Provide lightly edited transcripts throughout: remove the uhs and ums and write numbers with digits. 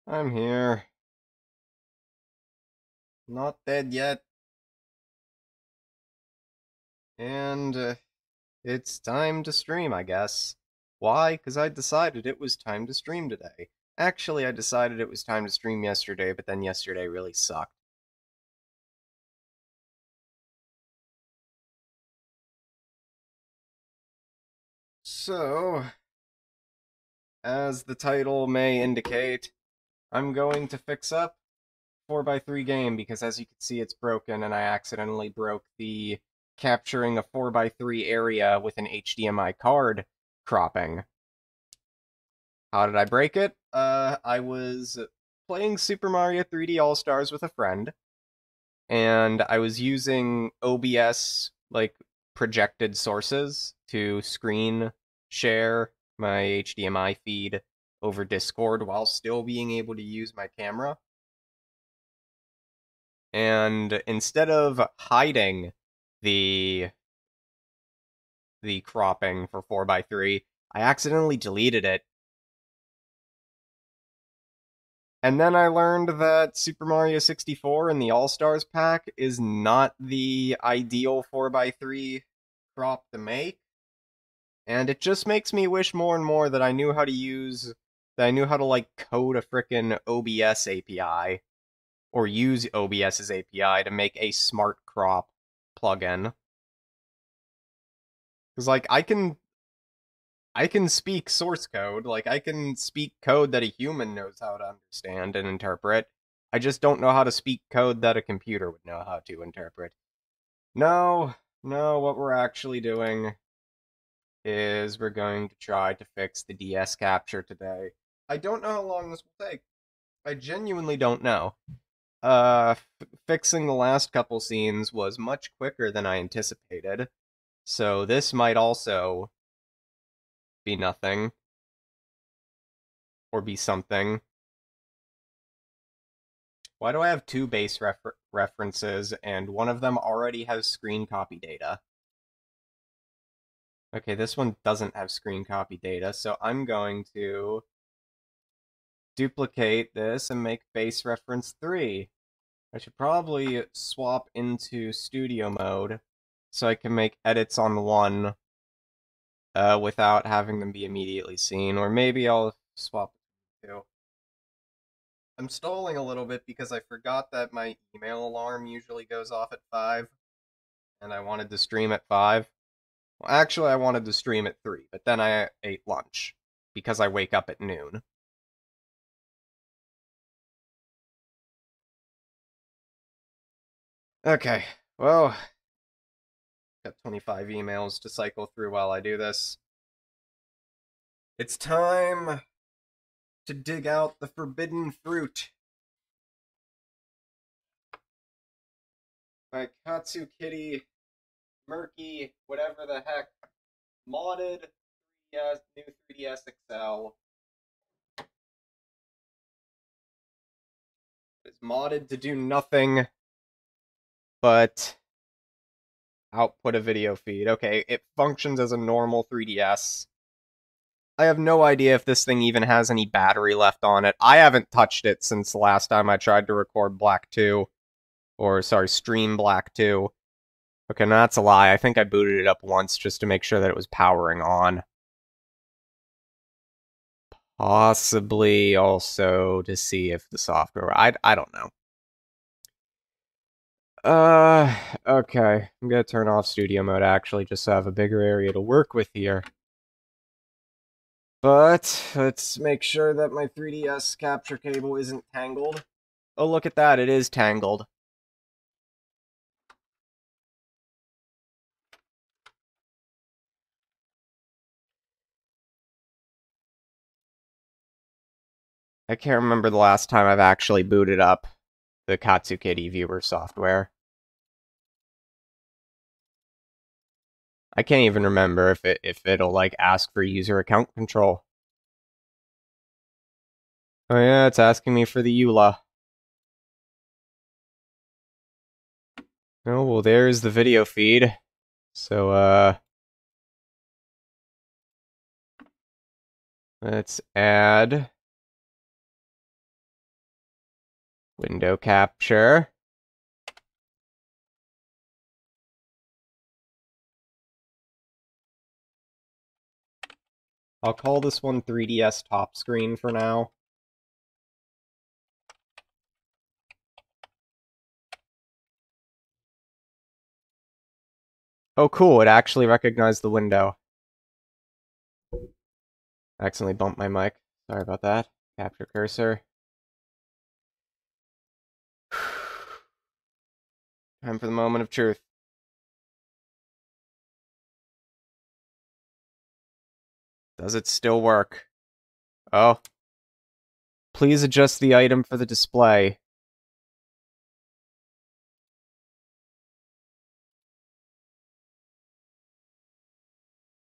I'm here. Not dead yet. And it's time to stream, I guess. Why? Because I decided it was time to stream today. Actually, I decided it was time to stream yesterday, but then yesterday really sucked. So, as the title may indicate, I'm going to fix up 4x3 game because as you can see it's broken and I accidentally broke the capturing a 4x3 area with an HDMI card cropping. How did I break it? I was playing Super Mario 3D All Stars with a friend, and I was using OBS, like, projected sources to screen share my HDMI feed over Discord while still being able to use my camera. And instead of hiding the the cropping for 4x3, I accidentally deleted it. And then I learned that Super Mario 64 in the All Stars pack is not the ideal 4x3 crop to make. And it just makes me wish more and more that I knew how to like code a frickin' OBS API or use OBS's API to make a smart crop plugin. Because like I can speak source code, like I can speak code that a human knows how to understand and interpret. I just don't know how to speak code that a computer would know how to interpret. No, no, what we're actually doing is we're going to try to fix the DS capture today. I don't know how long this will take. I genuinely don't know. Fixing the last couple scenes was much quicker than I anticipated, so this might also be nothing or be something. Why do I have two base references and one of them already has screen copy data? Okay, this one doesn't have screen copy data, so I'm going to duplicate this and make base reference 3. I should probably swap into studio mode so I can make edits on one without having them be immediately seen, or maybe I'll swap the two. I'm stalling a little bit because I forgot that my email alarm usually goes off at 5, and I wanted to stream at 5. Well, actually, I wanted to stream at 3, but then I ate lunch because I wake up at noon. Okay, well, got 25 emails to cycle through while I do this. It's time to dig out the forbidden fruit. My Katsu Kitty, Murky, whatever the heck, modded 3DS, new 3DS XL is modded to do nothing but output a video feed. Okay, it functions as a normal 3DS. I have no idea if this thing even has any battery left on it. I haven't touched it since the last time I tried to record Black 2. Or, sorry, stream Black 2. Okay, no, that's a lie. I think I booted it up once just to make sure that it was powering on. Possibly also to see if the software... I don't know. Okay. I'm gonna turn off studio mode, actually, just so I have a bigger area to work with here. But let's make sure that my 3DS capture cable isn't tangled. Oh, look at that, it is tangled. I can't remember the last time I've actually booted up the Katsukity viewer software. I can't even remember if it'll like ask for user account control. Oh yeah, it's asking me for the EULA. Oh well, there's the video feed. So let's add Window capture. I'll call this one 3DS top screen for now. Oh cool, it actually recognized the window. I accidentally bumped my mic. Sorry about that. Capture cursor. Time for the moment of truth. Does it still work? Oh. Please adjust the item for the display.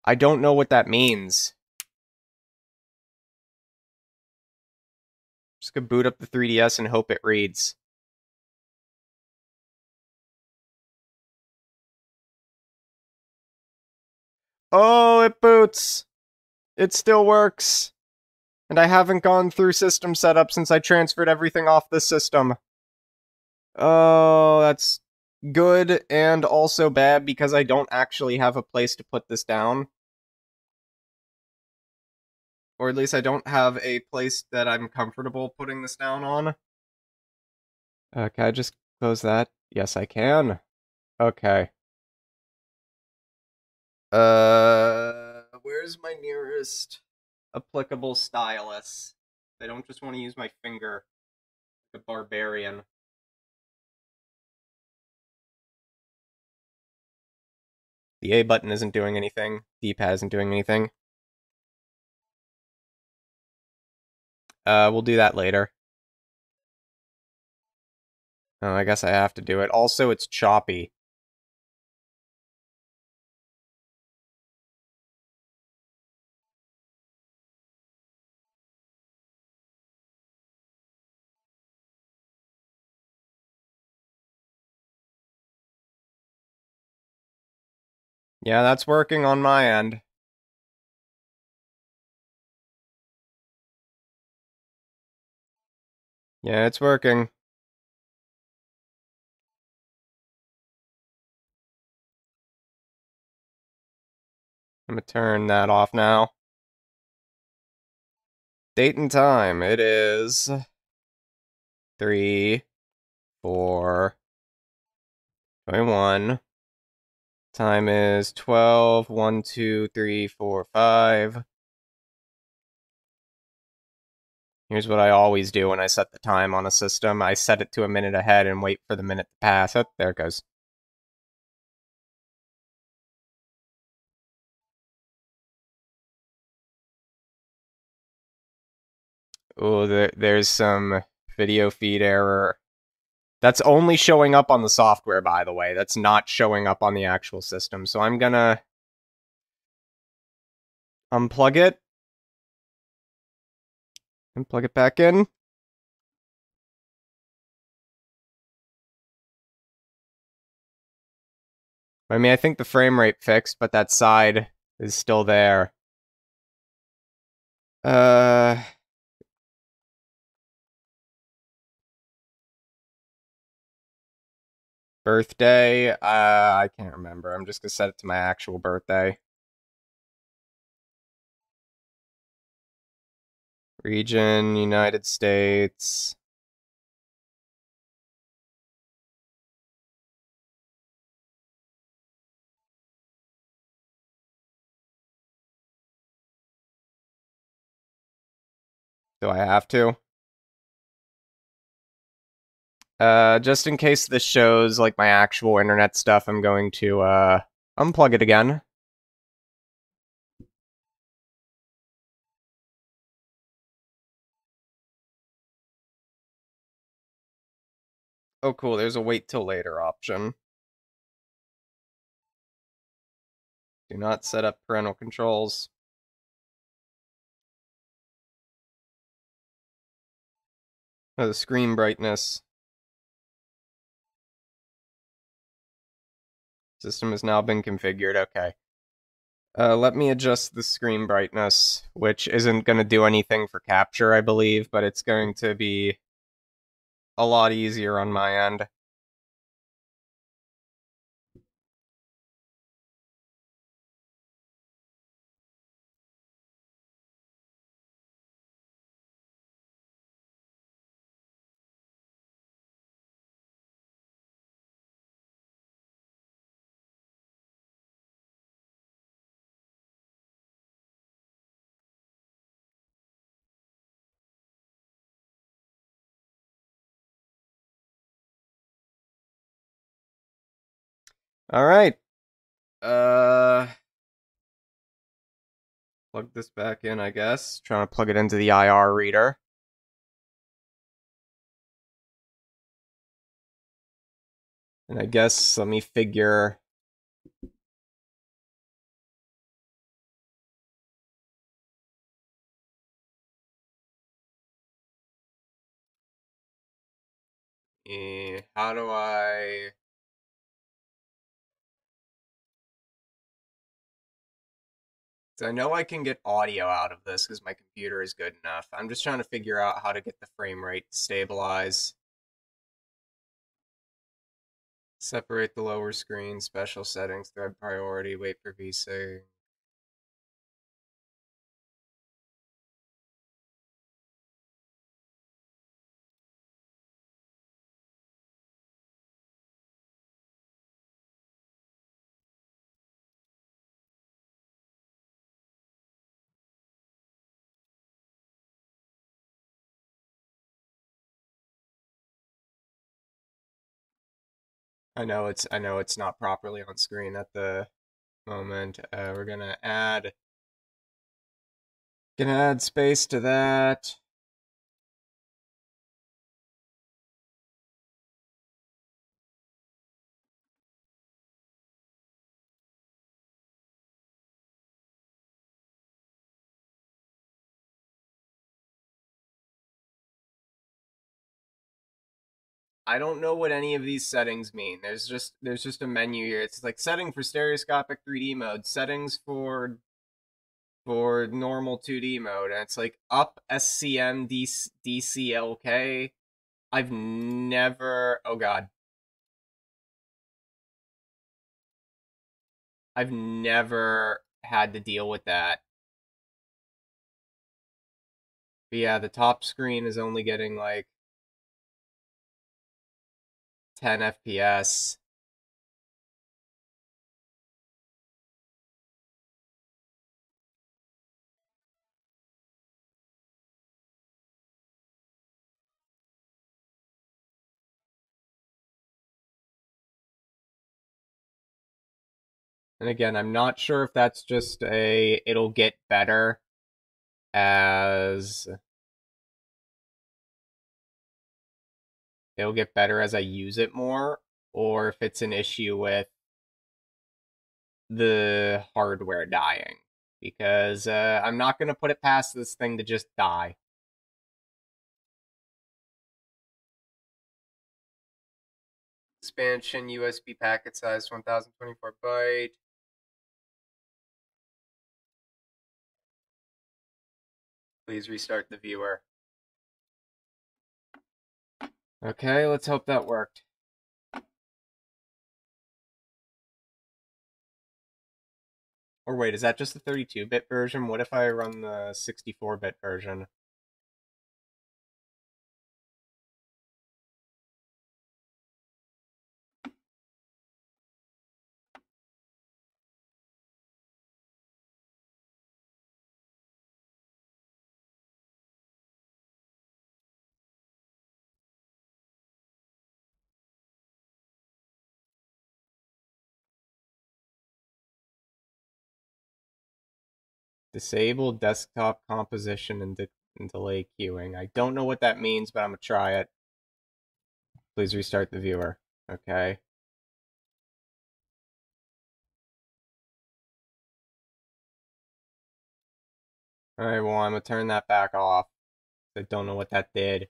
I don't know what that means. Just gonna boot up the 3DS and hope it reads. Oh, it boots! It still works! And I haven't gone through system setup since I transferred everything off this system. Oh, that's good and also bad because I don't actually have a place to put this down. Or at least I don't have a place that I'm comfortable putting this down on. Can I just close that? Yes, I can. Okay. Where's my nearest applicable stylus? I don't just want to use my finger like a barbarian. The A button isn't doing anything. D-pad isn't doing anything. We'll do that later. Oh, I guess I have to do it. Also, it's choppy. Yeah, that's working on my end. Yeah, it's working. I'm gonna turn that off now. Date and time. It is 3, 4, 21. Time is 12, 1, 2, 3, 4, 5. Here's what I always do when I set the time on a system. I set it to a minute ahead and wait for the minute to pass. Oh, there it goes. Oh, there's some video feed error. That's only showing up on the software, by the way. That's not showing up on the actual system. So I'm gonna unplug it and plug it back in. I mean, I think the frame rate fixed, but that side is still there. Uh... Birthday? I can't remember. I'm just gonna set it to my actual birthday. Region, United States. Do I have to? Just in case this shows like my actual internet stuff, I'm going to unplug it again. Oh cool, there's a wait till later option. Do not set up parental controls. Oh, the screen brightness. System has now been configured, okay. Let me adjust the screen brightness, which isn't going to do anything for capture, I believe, but it's going to be a lot easier on my end. All right. Uh, plug this back in, I guess. Trying to plug it into the IR reader. And I guess let me figure. How do I? So I know I can get audio out of this because my computer is good enough. I'm just trying to figure out how to get the frame rate to stabilize. Separate the lower screen, special settings, thread priority, wait for VSync. I know it's not properly on screen at the moment. We're gonna add space to that. I don't know what any of these settings mean. There's just a menu here. It's like setting for stereoscopic 3D mode, settings for normal 2D mode, and it's like up SCM DCLK. I've never, oh god, I've never had to deal with that. But yeah, the top screen is only getting like 10 FPS. And again, I'm not sure if that's just it'll get better as I use it more, or if it's an issue with the hardware dying. Because I'm not going to put it past this thing to just die. Expansion USB packet size 1024 byte. Please restart the viewer. Okay, let's hope that worked. Or wait, is that just the 32-bit version? What if I run the 64-bit version? Disable desktop composition and delay queuing. I don't know what that means, but I'm gonna try it. Please restart the viewer. Okay. Alright, well, I'm gonna turn that back off. I don't know what that did.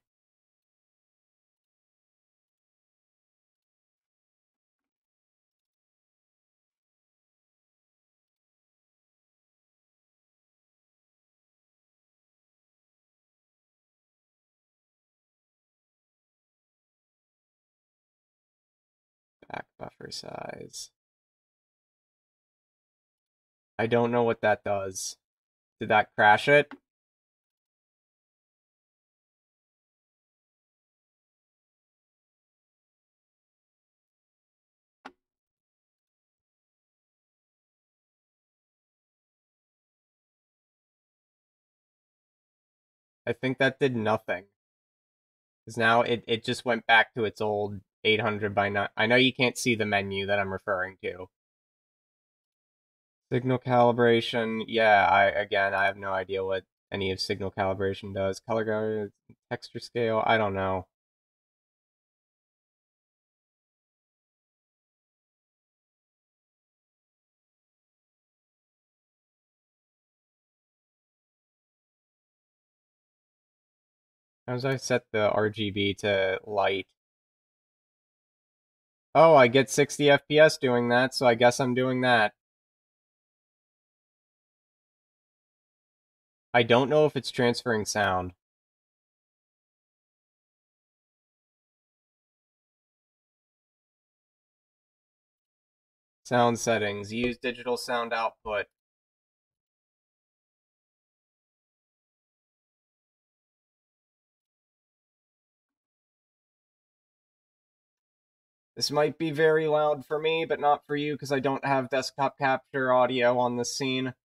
Back buffer size. I don't know what that does. Did that crash it? I think that did nothing. Because now it just went back to its old 800 by 9. I know you can't see the menu that I'm referring to. Signal calibration. Yeah, I have no idea what any of signal calibration does. Color guard, texture scale. I don't know. How does I set the RGB to light? Oh, I get 60 FPS doing that, so I guess I'm doing that. I don't know if it's transferring sound. Sound settings. Use digital sound output. This might be very loud for me, but not for you because I don't have desktop capture audio on this scene.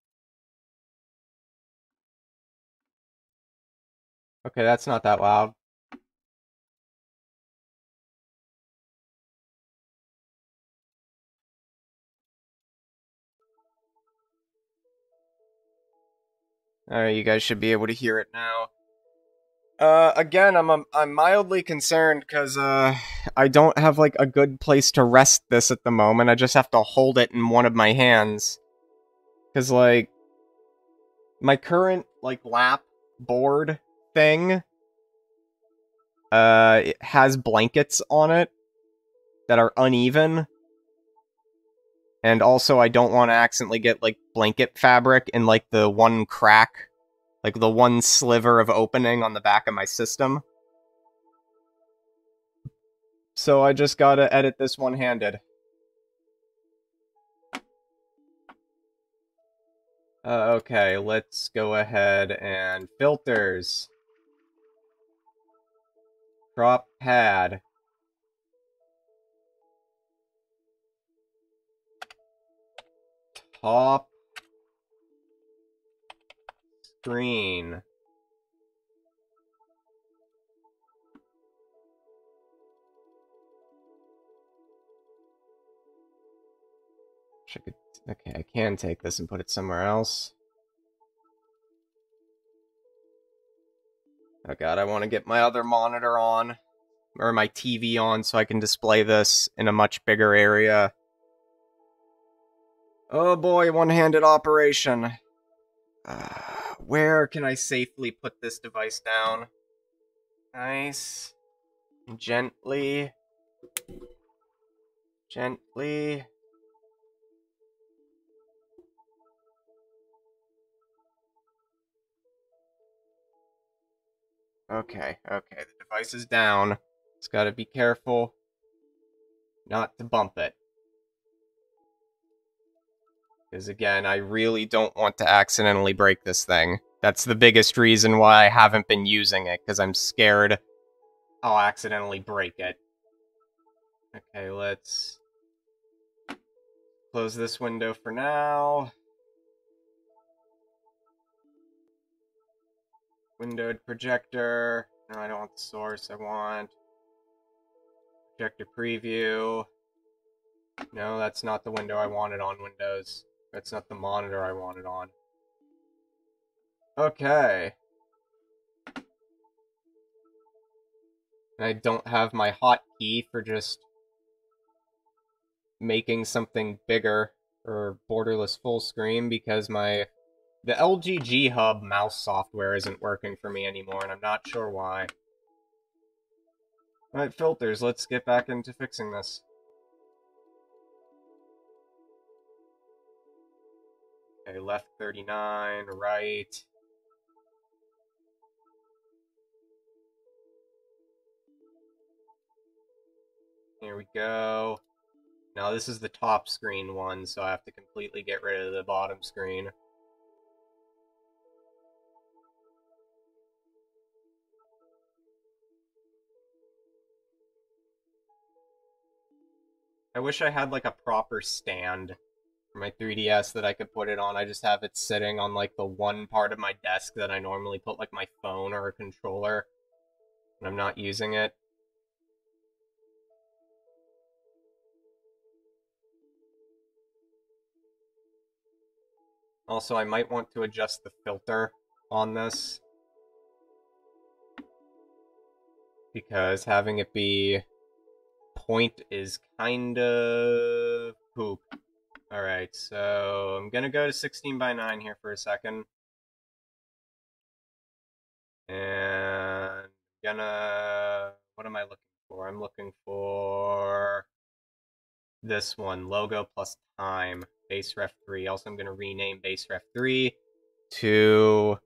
Okay, that's not that loud. Alright, you guys should be able to hear it now. Again, I'm mildly concerned because I don't have like a good place to rest this at the moment. I just have to hold it in one of my hands. Because like my current like lap board thing it has blankets on it that are uneven. And also I don't want to accidentally get like blanket fabric in like the one crack, like the one sliver of opening on the back of my system. So I just gotta edit this one-handed. Okay, let's go ahead and filters. Crop pad. Top screen. Okay, I can take this and put it somewhere else. Oh god, I want to get my other monitor on, or my TV on, so I can display this in a much bigger area. Oh boy, one-handed operation. Where can I safely put this device down? Nice. Gently. Gently. Okay, the device is down. Just gotta be careful not to bump it. Because again, I really don't want to accidentally break this thing. That's the biggest reason why I haven't been using it, because I'm scared I'll accidentally break it. Okay, let's close this window for now. Windowed projector. No, I don't want the source. I want projector preview. No, that's not the window I wanted on Windows. That's not the monitor I wanted on. Okay. And I don't have my hotkey for just making something bigger or borderless full screen because the LG G Hub mouse software isn't working for me anymore, and I'm not sure why. Alright, filters, let's get back into fixing this. Okay, left 39, right. Here we go. Now this is the top screen one, so I have to completely get rid of the bottom screen. I wish I had like a proper stand for my 3DS that I could put it on. I just have it sitting on like the one part of my desk that I normally put like my phone or a controller, and I'm not using it. Also, I might want to adjust the filter on this, because having it be point is kind of poop. Alright, so I'm gonna go to 16:9 here for a second. And what am I looking for? I'm looking for this one, logo plus time, base ref 3. Also, I'm gonna rename base ref 3 to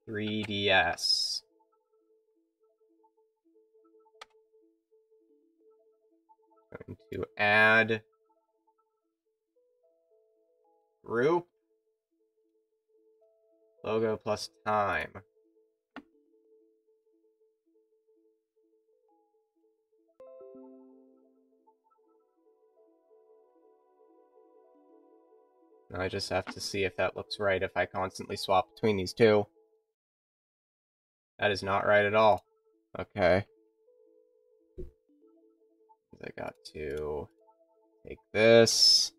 3DS. Going to add group, logo plus time. Now I just have to see if that looks right if I constantly swap between these two. That is not right at all. Okay. I got to take this.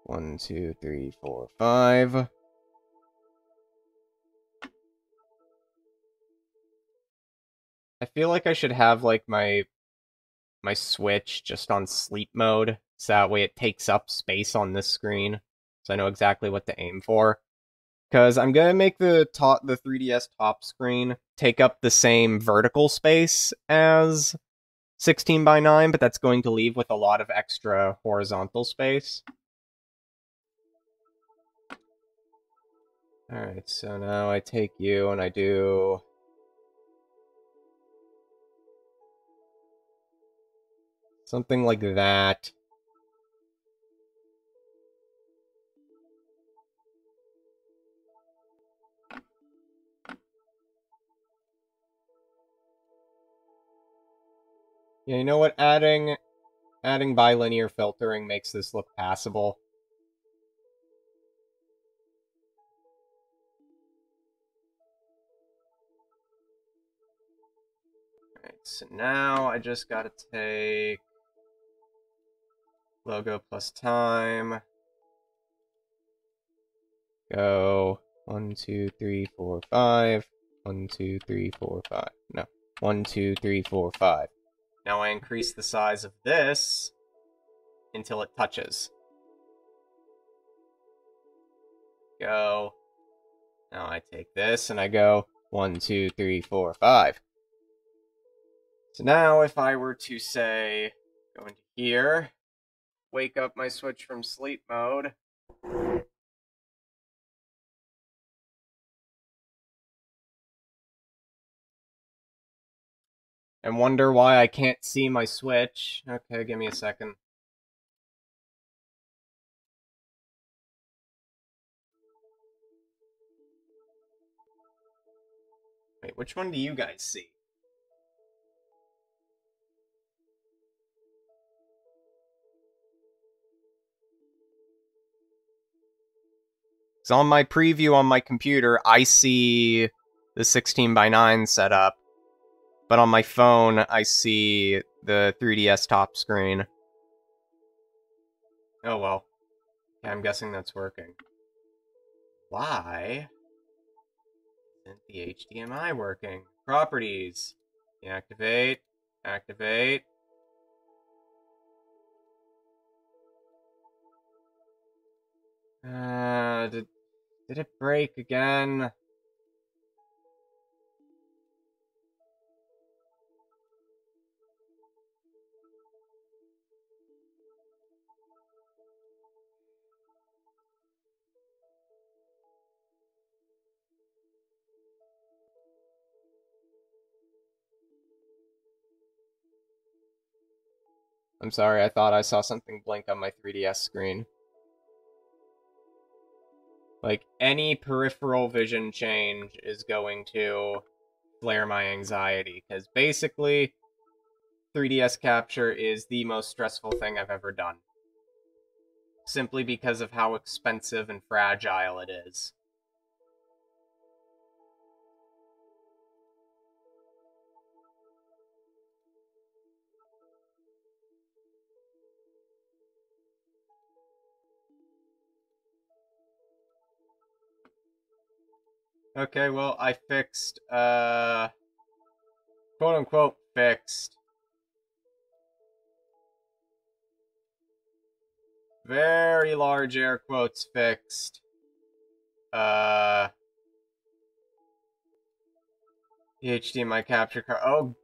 1, 2, 3, 4, 5. I feel like I should have like my Switch just on sleep mode, so that way it takes up space on this screen, so I know exactly what to aim for. Because I'm gonna make the 3DS top screen take up the same vertical space as 16:9, but that's going to leave with a lot of extra horizontal space. Alright, so now I take you and I do something like that. Yeah, you know what? Adding bilinear filtering makes this look passable. Alright, so now I just gotta take logo plus time. Go 1, 2, 3, 4, 5. 1, 2, 3, 4, 5. No. 1, 2, 3, 4, 5. Now I increase the size of this until it touches. Go. Now I take this and I go 1, 2, 3, 4, 5. So now if I were to say, go into here, wake up my Switch from sleep mode, and wonder why I can't see my Switch. Okay, give me a second. Wait, which one do you guys see? So on my preview on my computer, I see the 16:9 setup, but on my phone, I see the 3DS top screen. Oh well. Yeah, I'm guessing that's working. Why isn't the HDMI working? Properties. Deactivate. Activate. Did it break again? I'm sorry, I thought I saw something blink on my 3DS screen. Like, any peripheral vision change is going to flare my anxiety, because basically, 3DS capture is the most stressful thing I've ever done. Simply because of how expensive and fragile it is. Okay, well, I fixed, quote-unquote fixed. Very large air quotes fixed. The HDMI capture card. Oh,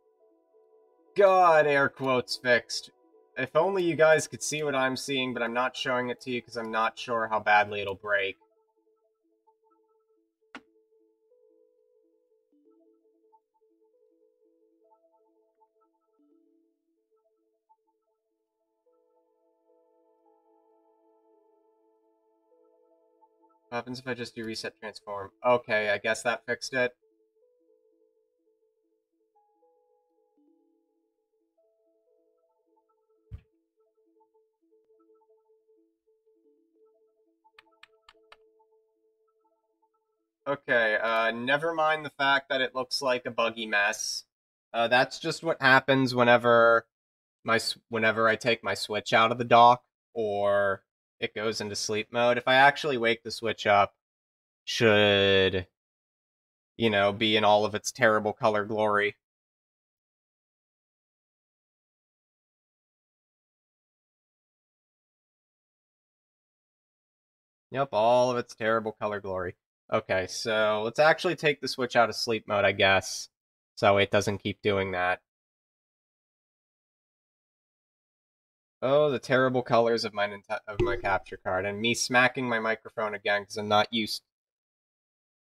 God, air quotes fixed. If only you guys could see what I'm seeing, but I'm not showing it to you because I'm not sure how badly it'll break. What happens if I just do reset transform? Okay, I guess that fixed it. Okay, never mind the fact that it looks like a buggy mess. That's just what happens whenever whenever I take my Switch out of the dock or it goes into sleep mode. If I actually wake the Switch up, should, be in all of its terrible color glory. Yep, all of its terrible color glory. Okay, so let's actually take the Switch out of sleep mode, I guess, so it doesn't keep doing that. Oh, the terrible colors of my capture card, and me smacking my microphone again because I'm not used.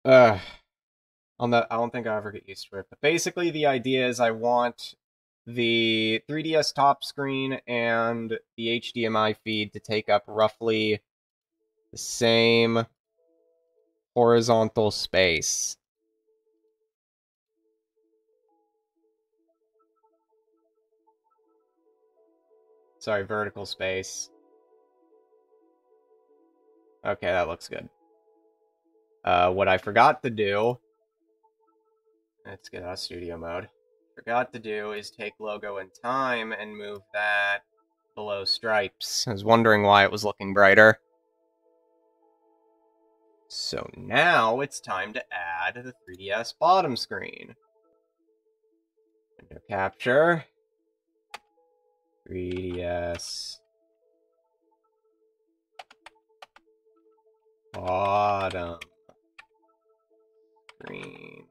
Ugh, I don't think I'll ever get used to it. But basically, the idea is I want the 3DS top screen and the HDMI feed to take up roughly the same horizontal space. Sorry, vertical space. Okay, that looks good. What I forgot to do... Let's get out of studio mode. Forgot to do is take logo in time and move that below stripes. I was wondering why it was looking brighter. So now it's time to add the 3DS bottom screen. Window capture. 3DS bottom screen.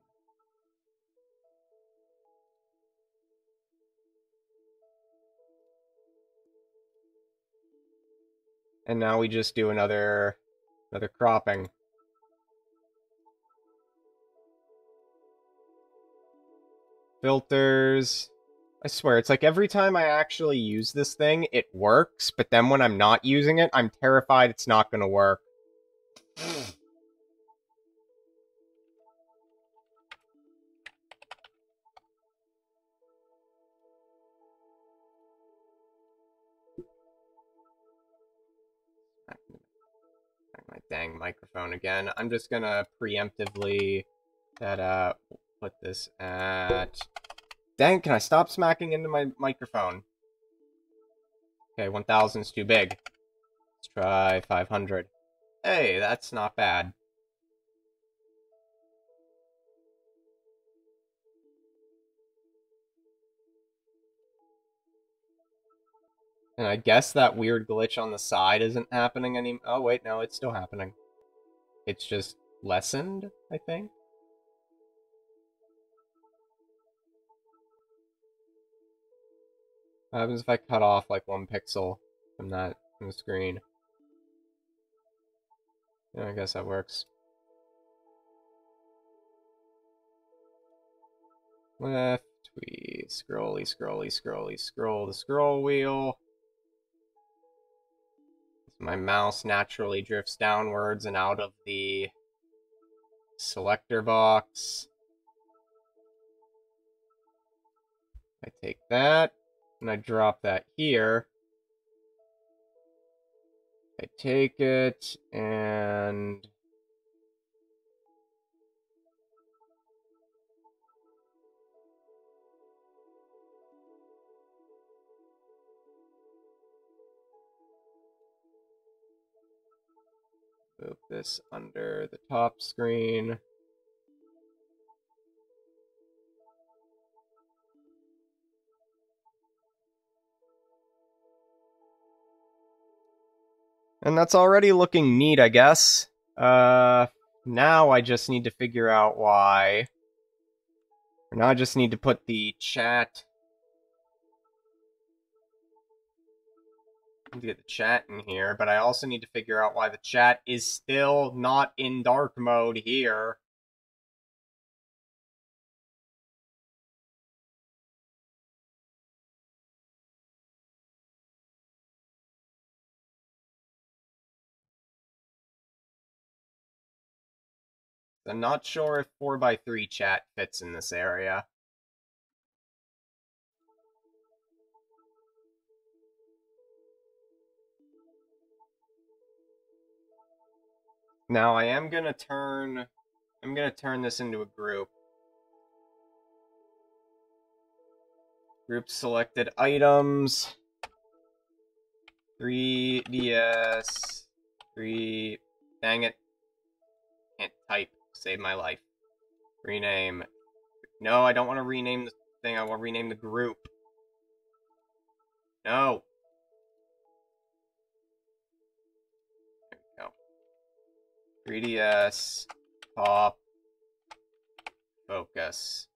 And now we just do another cropping. Filters. I swear, it's like every time I actually use this thing, it works, but then when I'm not using it, I'm terrified it's not going to work. My dang microphone again. I'm just gonna preemptively put this at... Dang, can I stop smacking into my microphone? Okay, 1000's too big. Let's try 500. Hey, that's not bad. And I guess that weird glitch on the side isn't happening anymore. Oh, wait, no, it's still happening. It's just lessened, I think? What happens if I cut off, like, 1 pixel from the screen? Yeah, I guess that works. Left, we scroll the scroll wheel. My mouse naturally drifts downwards and out of the selector box. I take that, and I drop that here. I take it, and move this under the top screen. And that's already looking neat, I guess. Now I just need to figure out why. Now I just need to put the chat. I need to get the chat in here, but I also need to figure out why the chat is still not in dark mode here. I'm not sure if 4x3 chat fits in this area. Now I am gonna turn this into a group. Group selected items. 3DS. 3. Dang it. Can't type. Save my life. Rename. No, I don't want to rename the thing. I want to rename the group. No. There we go. 3DS. Pop. Focus.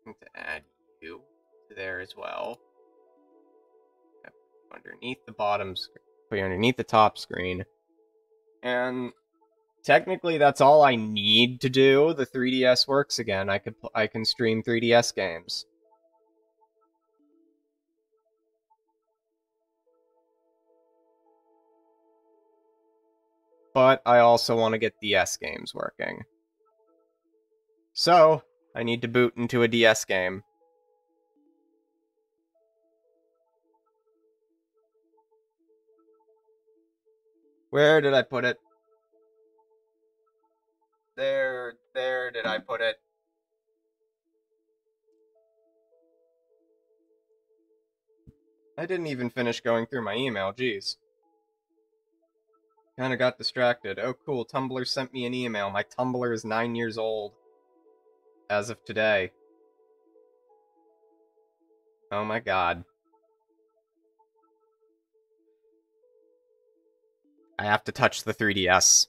I need to add you to there as well. Underneath the bottom screen. Put you underneath the top screen. And technically that's all I need to do. The 3DS works again. I can stream 3DS games. But I also want to get DS games working. So, I need to boot into a DS game. Where did I put it? There did I put it. I didn't even finish going through my email, jeez. Kinda got distracted. Oh cool, Tumblr sent me an email. My Tumblr is 9 years old. As of today. Oh my god. I have to touch the 3DS.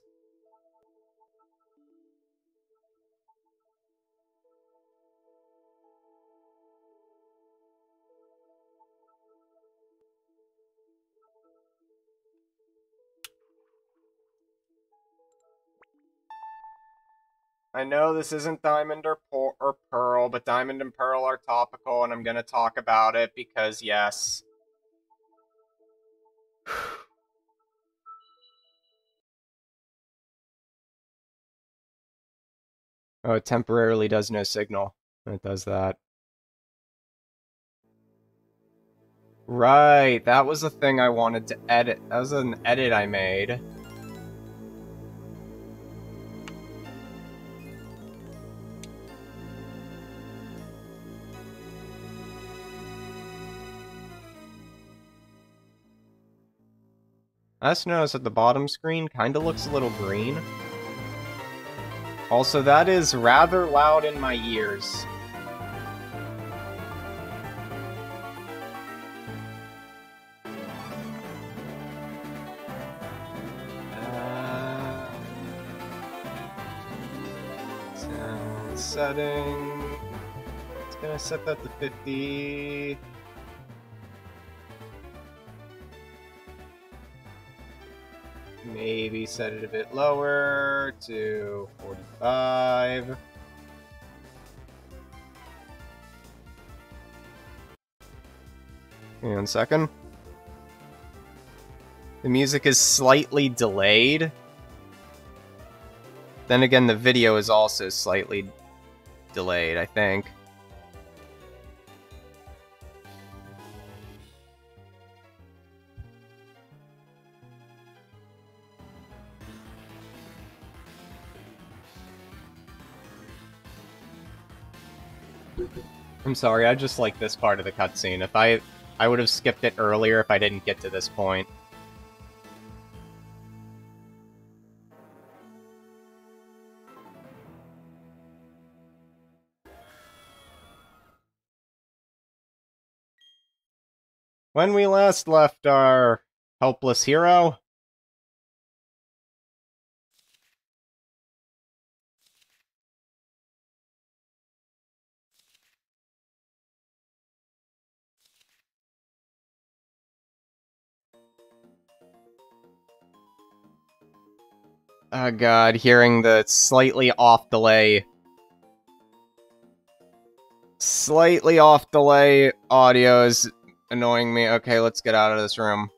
I know this isn't Diamond or Pearl, but Diamond and Pearl are topical, and I'm gonna talk about it because, yes. Oh, it temporarily does no signal. It does that. Right, that was the thing I wanted to edit. That was an edit I made. I just noticed that the bottom screen kind of looks a little green. Also, that is rather loud in my ears. Sound setting. It's gonna set that to 50. Maybe set it a bit lower to 45. Hang on a second. The music is slightly delayed. Then again, the video is also slightly delayed, I think. I'm sorry, I just like this part of the cutscene. If I would have skipped it earlier if I didn't get to this point. When we last left our helpless hero, oh god, hearing the slightly off delay audio is annoying me. Okay, let's get out of this room.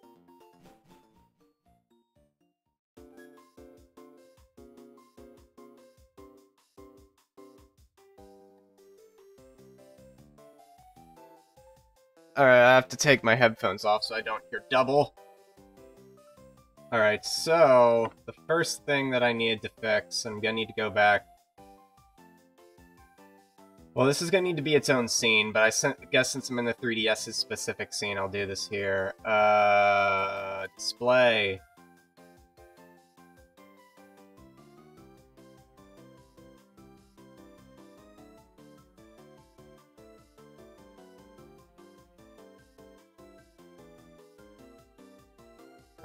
Alright, I have to take my headphones off so I don't hear double. Alright, so the first thing that I needed to fix, I'm gonna need to go back. Well, this is gonna need to be its own scene, but I guess since I'm in the 3DS's specific scene, I'll do this here. Display.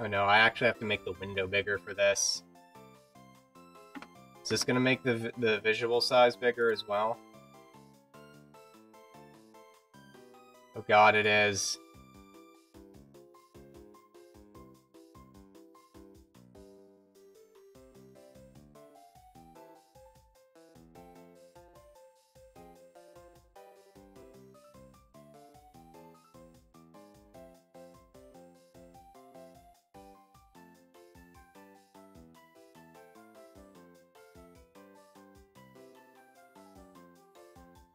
Oh no, I actually have to make the window bigger for this. Is this gonna make the visual size bigger as well? Oh god, it is.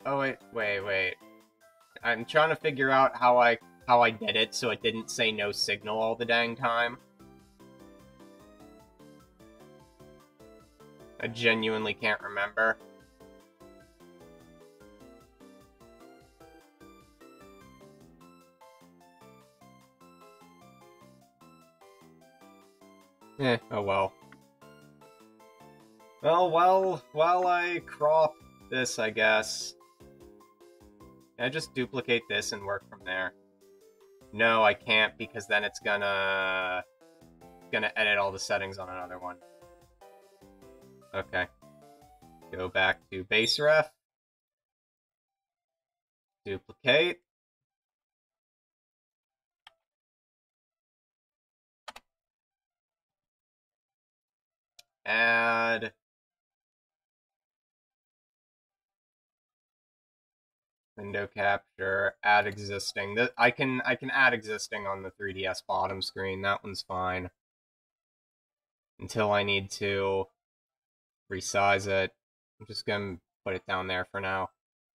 Oh wait. I'm trying to figure out how I did it so it didn't say no signal all the dang time. I genuinely can't remember. Oh well. Well, while I crop this, I guess. Can I just duplicate this and work from there? No, I can't, because then it's gonna edit all the settings on another one. Okay. Go back to base ref. Duplicate. Add. Window capture, add existing. I can add existing on the 3DS bottom screen. That one's fine. Until I need to resize it. I'm just gonna put it down there for now.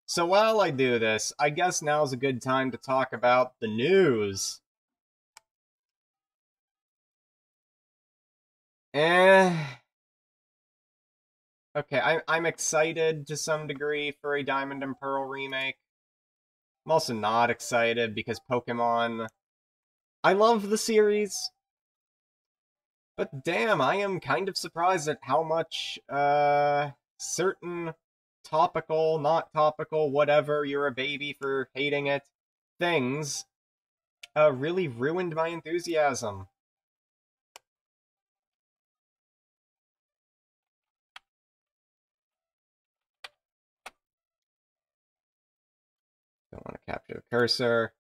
So while I do this, I guess now's a good time to talk about the news. Okay, I'm excited to some degree for a Diamond and Pearl remake. I'm also not excited because Pokemon... I love the series, but damn, I am kind of surprised at how much, certain topical, not topical, whatever, you're a baby for hating it, things, really ruined my enthusiasm. Don't want to capture the cursor.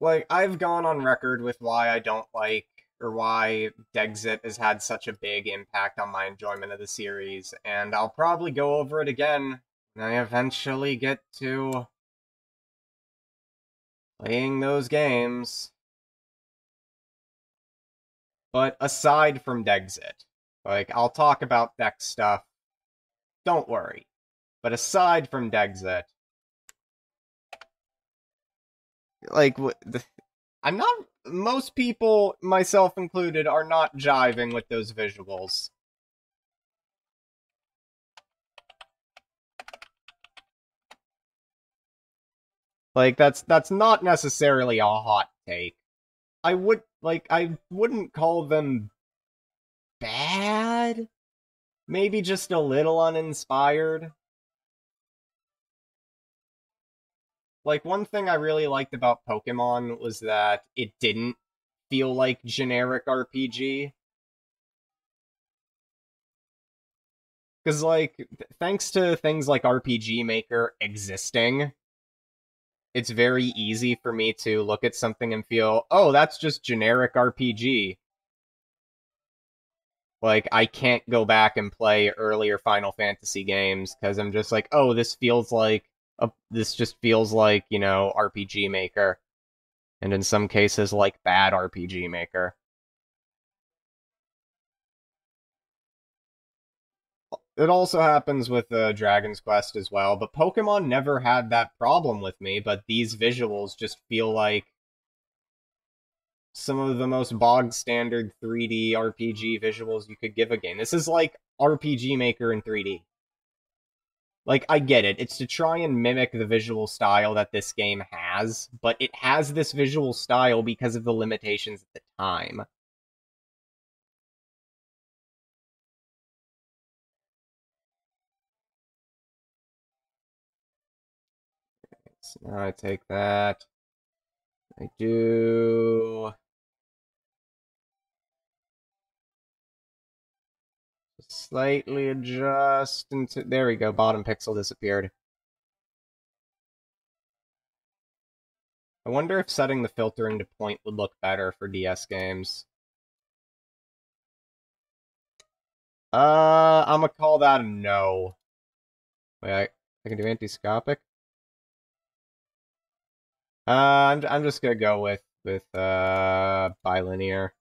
Like, I've gone on record with why I don't like, or why Dexit has had such a big impact on my enjoyment of the series, and I'll probably go over it again when I eventually get to playing those games. But aside from Dexit, like, I'll talk about Dex stuff, don't worry. But aside from Dexit, like, I'm not, most people, myself included, are not jiving with those visuals. Like, that's not necessarily a hot take. I wouldn't call them bad. Maybe just a little uninspired. Like, one thing I really liked about Pokemon was that it didn't feel like generic RPG. Because, like, thanks to things like RPG Maker existing, it's very easy for me to look at something and feel, oh, that's just generic RPG. Like, I can't go back and play earlier Final Fantasy games because I'm just like, oh, this just feels like, RPG Maker. And in some cases, like bad RPG Maker. It also happens with Dragon's Quest as well, but Pokemon never had that problem with me, but these visuals just feel like some of the most bog standard 3D RPG visuals you could give a game. This is like RPG Maker in 3D. Like, I get it. It's to try and mimic the visual style that this game has, but it has this visual style because of the limitations at the time. So now I take that. I do slightly adjust into. There we go. Bottom pixel disappeared. I wonder if setting the filter into point would look better for DS games. I'm gonna call that a no. Wait, I can do anti-scopic. I'm just gonna go with bilinear.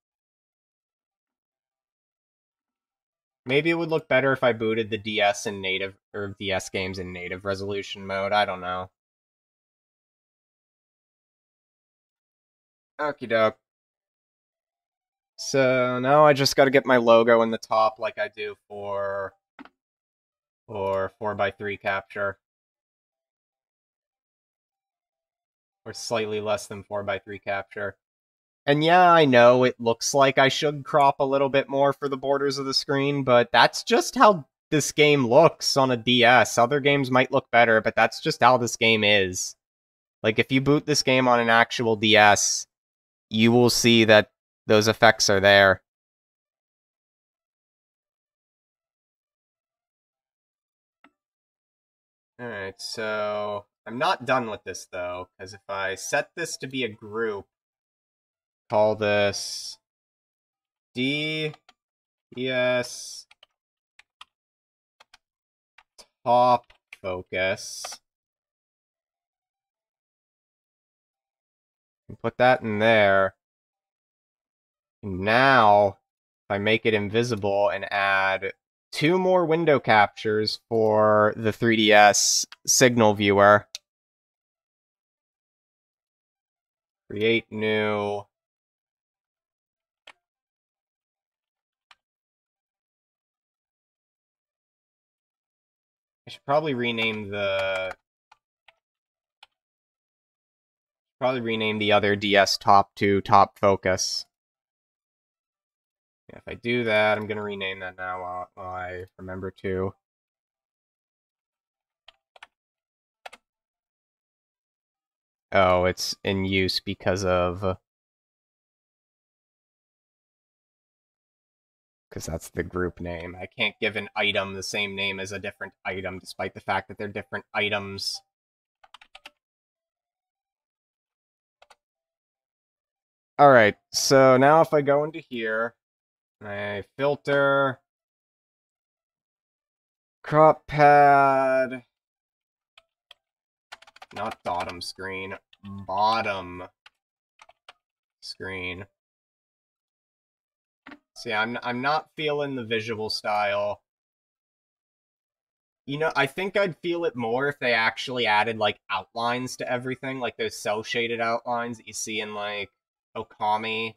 Maybe it would look better if I booted the DS in native or DS games in native resolution mode. I don't know. Okie doke. So now I just got to get my logo in the top like I do for 4x3 capture. Or slightly less than 4x3 capture. And yeah, I know it looks like I should crop a little bit more for the borders of the screen, but that's just how this game looks on a DS. Other games might look better, but that's just how this game is. Like, if you boot this game on an actual DS, you will see that those effects are there. Alright, so I'm not done with this though, because if I set this to be a group, call this DS top focus, and put that in there. Now, if I make it invisible and add 2 more window captures for the 3DS signal viewer, create new. I should probably rename the other DS top to top focus. Yeah, if I do that, I'm gonna rename that now while I remember to. Oh, it's in use because that's the group name. I can't give an item the same name as a different item, despite the fact that they're different items. Alright, so now if I go into here, I filter, crop pad, not bottom screen, bottom screen. So yeah, I'm not feeling the visual style. You know, I think I'd feel it more if they actually added like outlines to everything, like those cell shaded outlines that you see in like Okami.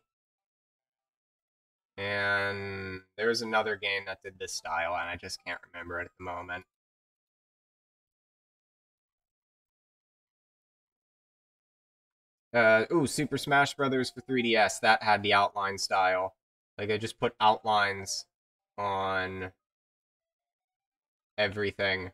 And there's another game that did this style, and I just can't remember it at the moment. Super Smash Brothers for 3DS, that had the outline style. Like they just put outlines on everything.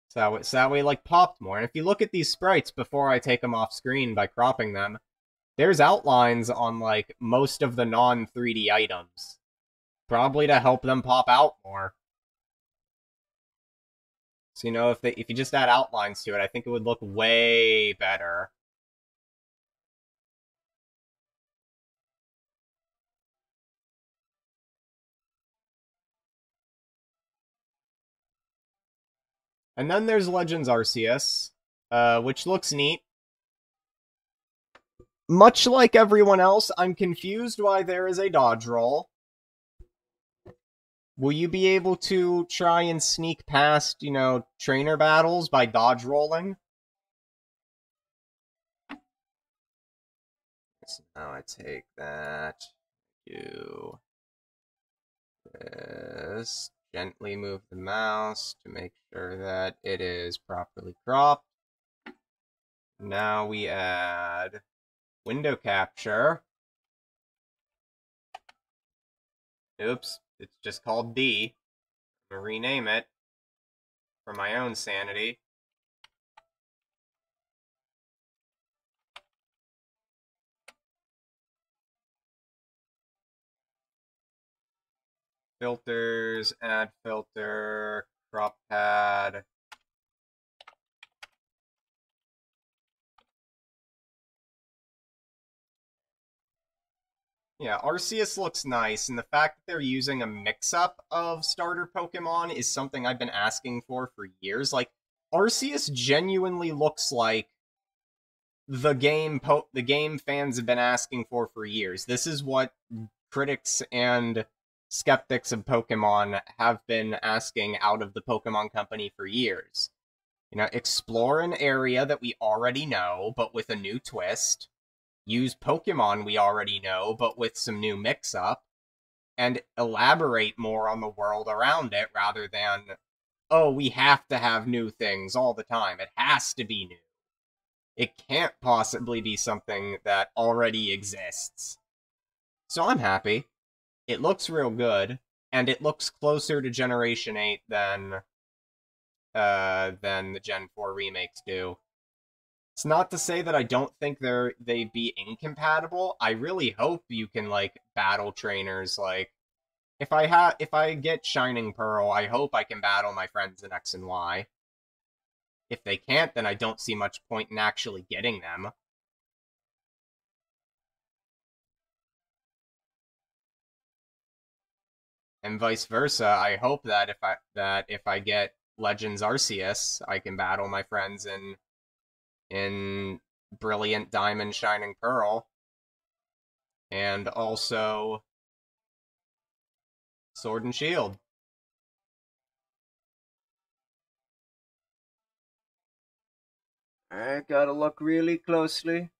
So that way like popped more. And if you look at these sprites before I take them off screen by cropping them, there's outlines on like most of the non 3D items. Probably to help them pop out more. So you know if you just add outlines to it, I think it would look way better. And then there's Legends Arceus, which looks neat. Much like everyone else, I'm confused why there is a dodge roll. Will you be able to try and sneak past, trainer battles by dodge rolling? So now I take that, do this, gently move the mouse to make sure that it is properly cropped. Now we add window capture. Oops, it's just called D. I'm gonna rename it for my own sanity. Filters, add filter, crop pad. Yeah, Arceus looks nice, and the fact that they're using a mix-up of starter Pokemon is something I've been asking for years. Like, Arceus genuinely looks like the game fans have been asking for years. This is what critics and skeptics of Pokemon have been asking out of the Pokemon Company for years. Explore an area that we already know, but with a new twist. Use Pokemon we already know, but with some new mix-up. And elaborate more on the world around it rather than, oh, we have to have new things all the time. It has to be new. It can't possibly be something that already exists. So I'm happy. It looks real good, and it looks closer to Generation 8 than the Gen 4 remakes do. It's not to say that I don't think they'd be incompatible. I really hope you can like battle trainers. Like if I get Shining Pearl, I hope I can battle my friends in X and Y. If they can't, then I don't see much point in actually getting them. And vice versa. I hope that if I get Legends Arceus, I can battle my friends in Brilliant Diamond Shining Pearl. And also Sword and Shield. I gotta look really closely.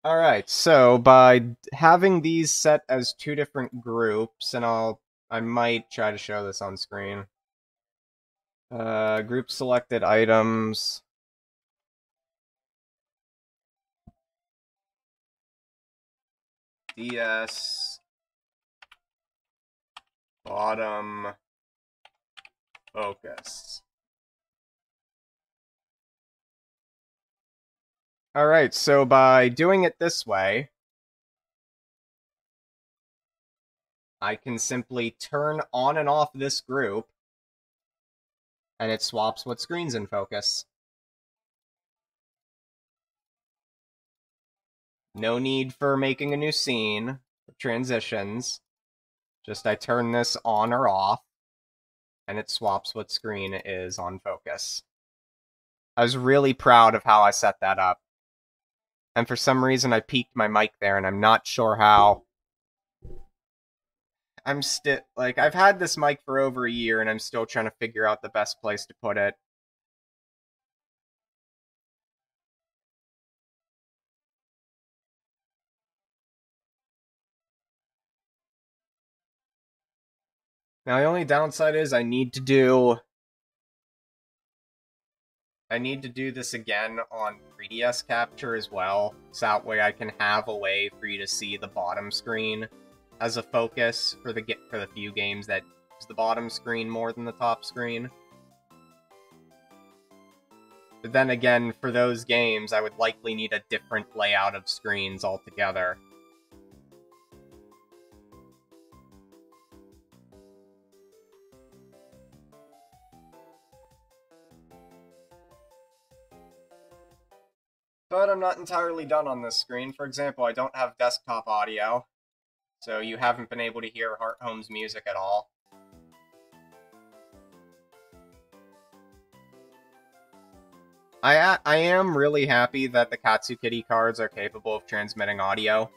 Alright, so by having these set as two different groups, and I might try to show this on screen. Group selected items. DS bottom focus. Alright, so by doing it this way, I can simply turn on and off this group, and it swaps what screen's in focus. No need for making a new scene, transitions. Just I turn this on or off, and it swaps what screen is on focus. I was really proud of how I set that up. And for some reason I peaked my mic there, and I'm not sure how. I'm still, like, I've had this mic for over a year, and I'm still trying to figure out the best place to put it. Now, the only downside is I need to do this again on 3DS capture as well, so that way I can have a way for you to see the bottom screen as a focus for the few games that use the bottom screen more than the top screen. But then again, for those games, I would likely need a different layout of screens altogether. But I'm not entirely done on this screen. For example, I don't have desktop audio, so you haven't been able to hear Heart Home's music at all. I am really happy that the Katsukity cards are capable of transmitting audio.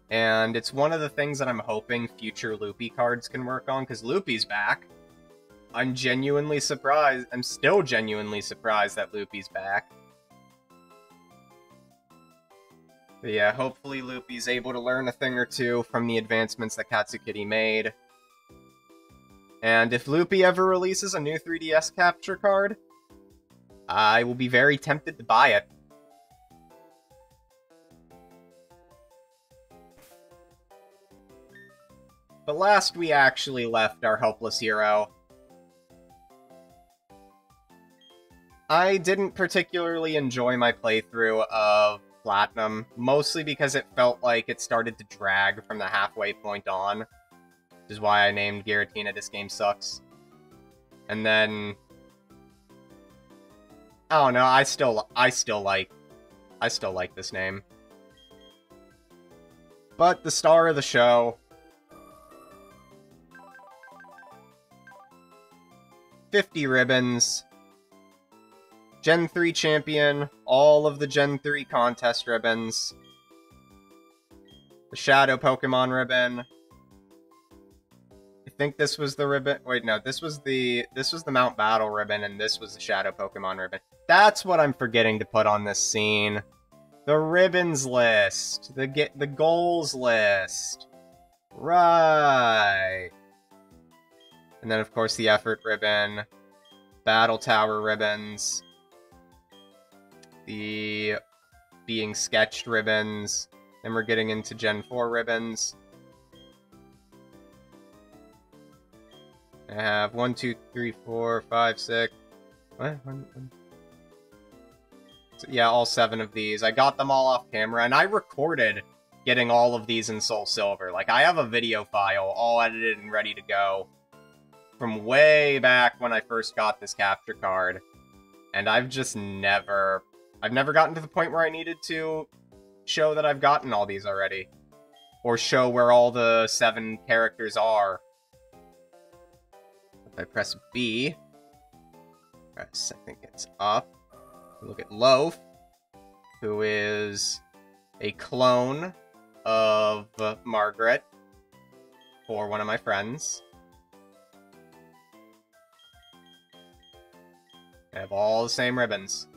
And it's one of the things that I'm hoping future Loopy cards can work on, because Loopy's back. I'm genuinely surprised. I'm still genuinely surprised that Loopy's back. But yeah, hopefully Loopy's able to learn a thing or two from the advancements that Katsukity made. And if Loopy ever releases a new 3DS capture card, I will be very tempted to buy it. But last we actually left our helpless hero, I didn't particularly enjoy my playthrough of Platinum, mostly because it felt like it started to drag from the halfway point on, which is why I named Giratina This Game Sucks. And then, I don't know, I still like this name. But the star of the show, 50 ribbons, Gen 3 champion, all of the Gen 3 contest ribbons, the Shadow Pokemon ribbon. I think this was the ribbon. Wait, no, this was the Mount Battle ribbon, and this was the Shadow Pokemon ribbon. That's what I'm forgetting to put on this scene. The ribbons list, the goals list. Right. And then, of course, the effort ribbon, Battle Tower ribbons, the being sketched ribbons, then we're getting into Gen 4 ribbons. I have 1, 2, 3, 4, 5, 6. What? So, yeah, all 7 of these. I got them all off camera, and I recorded getting all of these in Soul Silver. Like, I have a video file all edited and ready to go from way back when I first got this capture card. And I've just never gotten to the point where I needed to show that I've gotten all these already. Or show where all the 7 characters are. If I press B, I think it's up. Look at Loaf, who is a clone of Margaret for one of my friends. I have all the same ribbons.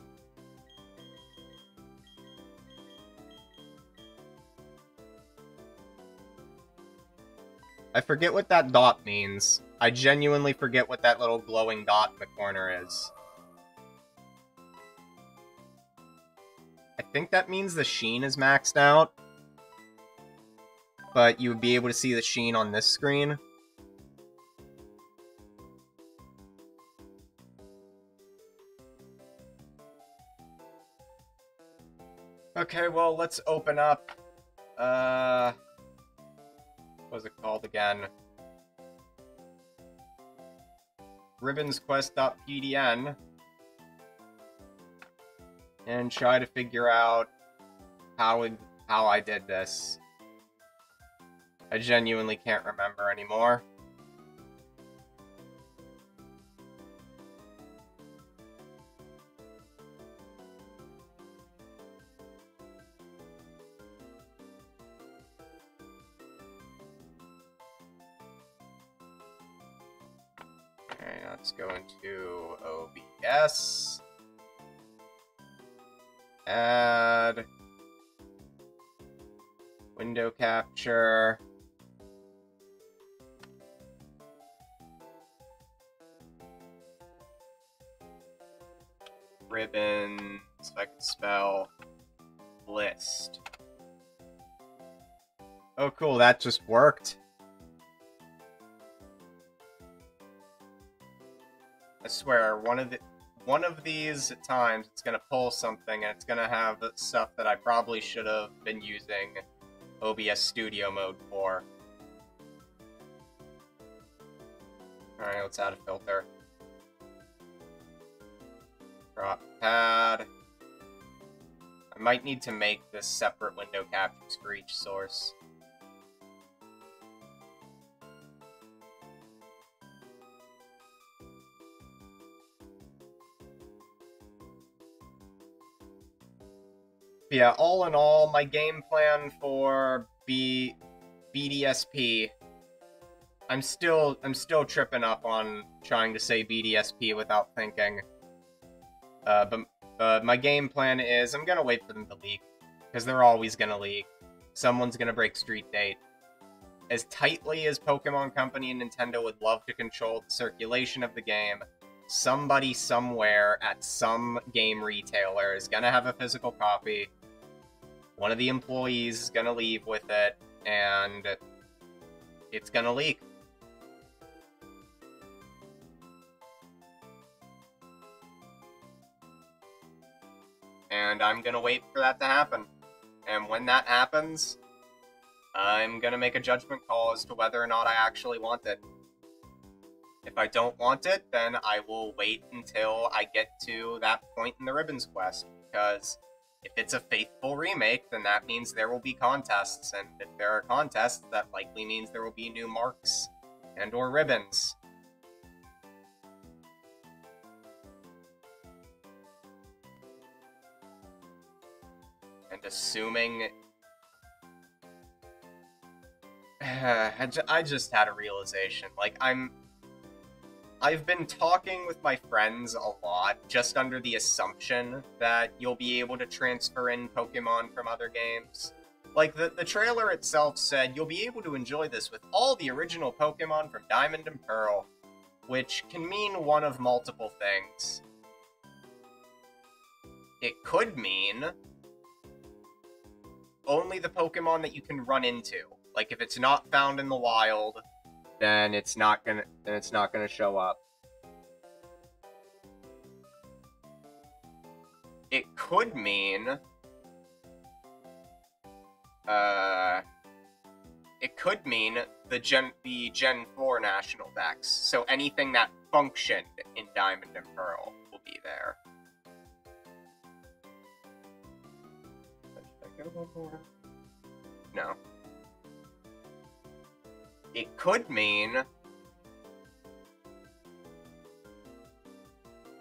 I forget what that dot means. I genuinely forget what that little glowing dot in the corner is. I think that means the sheen is maxed out. But you would be able to see the sheen on this screen. Okay, well, let's open up, what was it called again? ribbonsquest.pdn, and try to figure out how I did this. I genuinely can't remember anymore. Let's go into OBS. Add. Window capture. Ribbons, if I can spell, list. Oh cool, that just worked. I swear, one of these at times, it's gonna pull something, and it's gonna have stuff that I probably should have been using OBS Studio mode for. Alright, let's add a filter. Drop pad. I might need to make this separate window captures for each source. Yeah, all in all, my game plan for BDSP, I'm still tripping up on trying to say BDSP without thinking. But my game plan is I'm gonna wait for them to leak, because they're always gonna leak. Someone's gonna break street date. As tightly as Pokemon Company and Nintendo would love to control the circulation of the game, somebody somewhere at some game retailer is gonna have a physical copy. One of the employees is gonna leave with it, and it's gonna leak. And I'm gonna wait for that to happen. And when that happens, I'm gonna make a judgment call as to whether or not I actually want it. If I don't want it, then I will wait until I get to that point in the Ribbons quest, because if it's a faithful remake, then that means there will be contests, and if there are contests, that likely means there will be new marks and or ribbons. And assuming... I just had a realization. Like, I've been talking with my friends a lot, just under the assumption that you'll be able to transfer in Pokemon from other games. Like, the trailer itself said you'll be able to enjoy this with all the original Pokemon from Diamond and Pearl, which can mean one of multiple things. It could mean only the Pokemon that you can run into. Like, if it's not found in the wild, then it's not gonna show up. It could mean the Gen 4 national decks. So anything that functioned in Diamond and Pearl will be there. No. It could mean...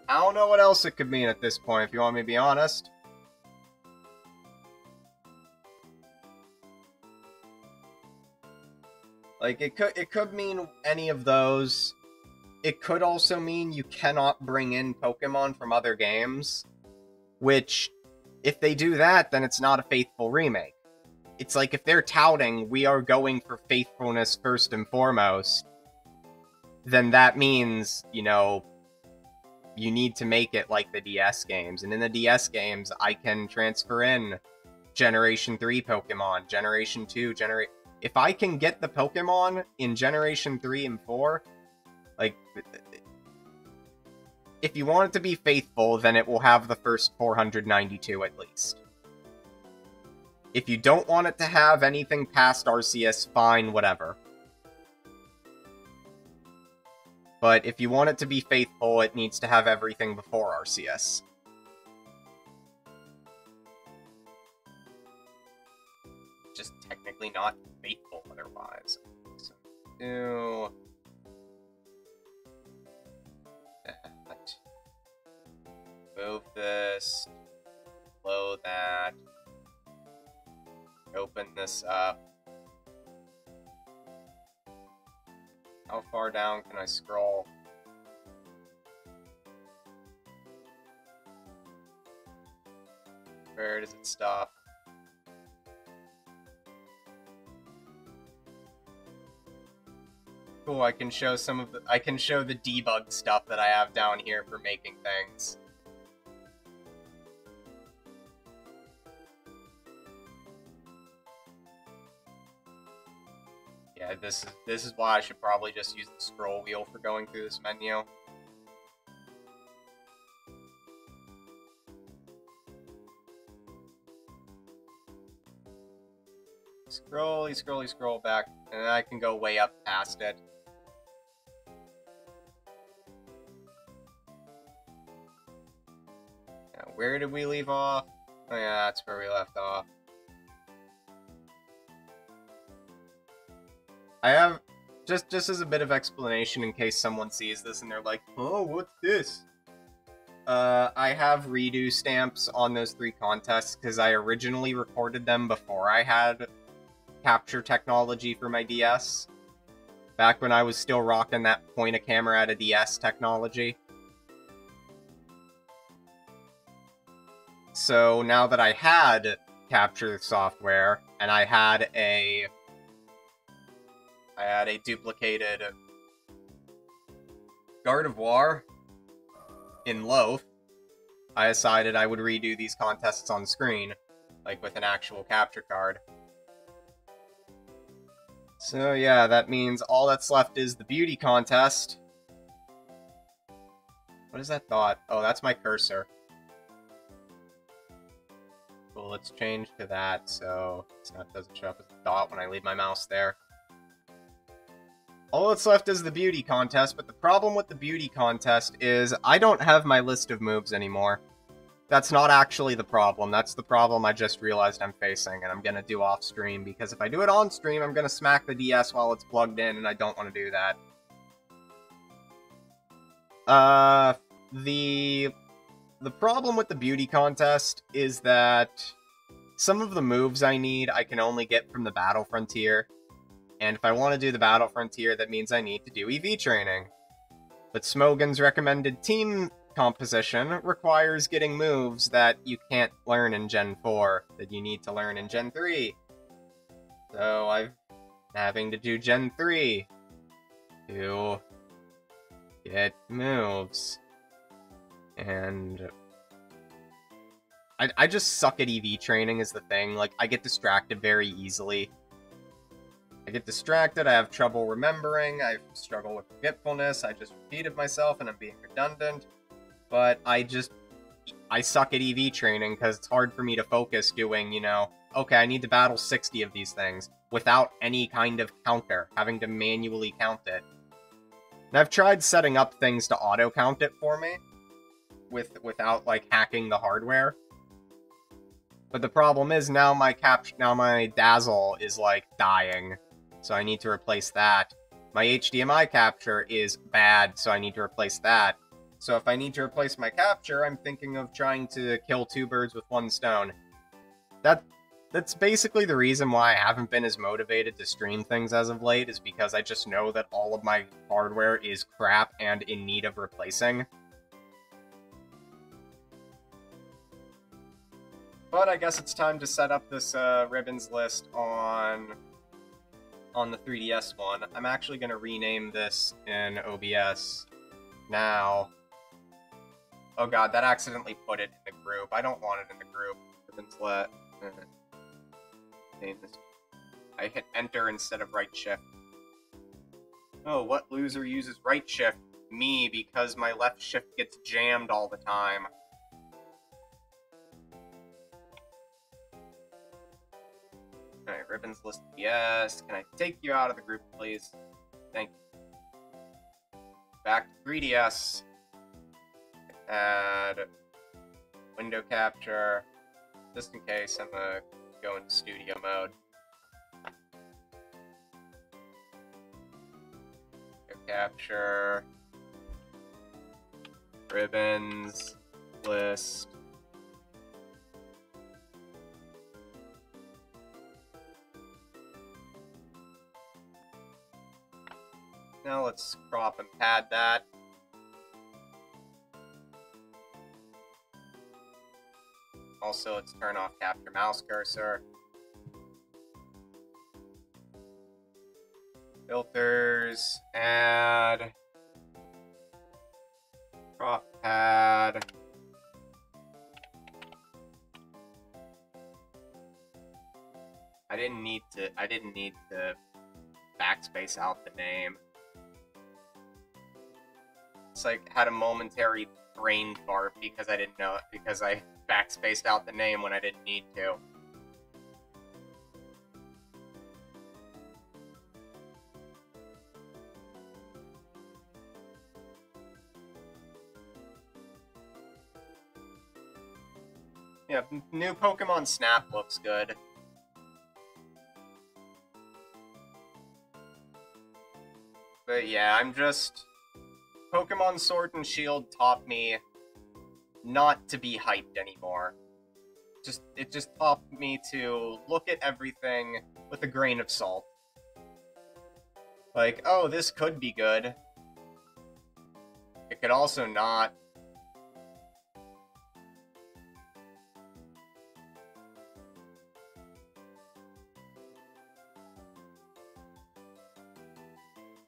I don't know what else it could mean at this point, if you want me to be honest. Like, it could mean any of those. It could also mean you cannot bring in Pokemon from other games, which, if they do that, then it's not a faithful remake. It's like, if they're touting, we are going for faithfulness first and foremost, then that means, you know, you need to make it like the DS games. And in the DS games, I can transfer in Generation 3 Pokemon, Generation 2, If I can get the Pokemon in Generation 3 and 4, like, if you want it to be faithful, then it will have the first 492 at least. If you don't want it to have anything past Arceus, fine, whatever. But if you want it to be faithful, it needs to have everything before Arceus. Just technically not faithful otherwise. So, do that. Move this. Load that. Open this up. How far down can I scroll? Where does it stop? Cool, I can show the debug stuff that I have down here for making things. Yeah, this is why I should probably just use the scroll wheel for going through this menu. Scroll back, and then I can go way up past it. Now, where did we leave off? Oh yeah, that's where we left off. I have, just as a bit of explanation in case someone sees this and they're like, oh, what's this? I have redo stamps on those 3 contests because I originally recorded them before I had capture technology for my DS. Back when I was still rocking that point a camera at a DS technology. So now that I had capture software, and I had a duplicated Gardevoir in Loaf, I decided I would redo these contests on screen, like with an actual capture card. So yeah, that means all that's left is the beauty contest. What is that dot? Oh, that's my cursor. Cool, let's change to that so it doesn't show up as a dot when I leave my mouse there. All that's left is the beauty contest, but the problem with the beauty contest is I don't have my list of moves anymore. That's not actually the problem. That's the problem I just realized I'm facing, and I'm gonna do off-stream, because if I do it on-stream, I'm gonna smack the DS while it's plugged in, and I don't want to do that. The problem with the beauty contest is that some of the moves I need, I can only get from the Battle Frontier. And if I want to do the Battle Frontier, that means I need to do EV training. But Smogon's recommended team composition requires getting moves that you can't learn in Gen 4, that you need to learn in Gen 3. So I'm having to do Gen 3 to get moves. And I just suck at EV training is the thing. Like, I get distracted very easily. I get distracted, I have trouble remembering, I struggle with forgetfulness, I just repeated myself and I'm being redundant. But I suck at EV training because it's hard for me to focus doing, you know, okay, I need to battle 60 of these things without any kind of counter, having to manually count it. And I've tried setting up things to auto-count it for me, without, like, hacking the hardware. But the problem is now my Dazzle is, like, dying, so I need to replace that. My HDMI capture is bad, so I need to replace that. So if I need to replace my capture, I'm thinking of trying to kill 2 birds with 1 stone. That's basically the reason why I haven't been as motivated to stream things as of late, is because I just know that all of my hardware is crap and in need of replacing. But I guess it's time to set up this ribbons list on the 3DS one. I'm actually going to rename this in OBS now. Oh god, that accidentally put it in the group. I don't want it in the group. Ribbons let. Name this. I hit enter instead of right shift. Oh, what loser uses right shift? Me, because my left shift gets jammed all the time. Alright, ribbons list, yes. Can I take you out of the group, please? Thank you. Back to 3DS. Add window capture. Just in case, I'm gonna go into studio mode. Window capture. Ribbons list. Now let's crop and pad that. Also, let's turn off capture mouse cursor. Filters, add, crop pad. I didn't need to backspace out the name. It's like had a momentary brain fart because I didn't know it, because I backspaced out the name when I didn't need to. Yeah, new Pokemon Snap looks good. But yeah, I'm just... Pokemon Sword and Shield taught me not to be hyped anymore. It just taught me to look at everything with a grain of salt. Like, oh, this could be good. It could also not.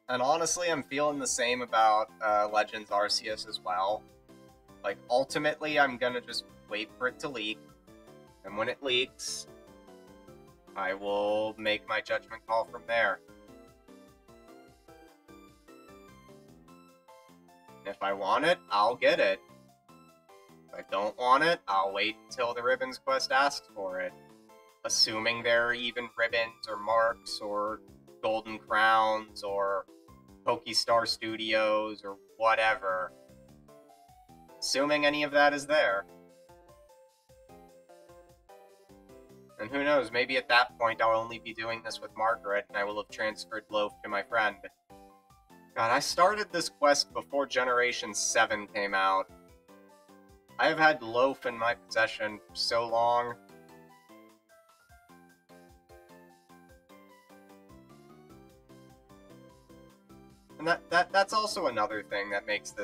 And honestly, I'm feeling the same about Legends Arceus as well. Like, ultimately, I'm gonna just wait for it to leak. And when it leaks, I will make my judgment call from there. If I want it, I'll get it. If I don't want it, I'll wait until the Ribbons Quest asks for it. Assuming there are even ribbons or marks or golden crowns or Pokestar Studios or whatever. Assuming any of that is there. And who knows, maybe at that point I'll only be doing this with Margaret and I will have transferred Loaf to my friend. God, I started this quest before Generation 7 came out. I have had Loaf in my possession for so long. And that's also another thing that makes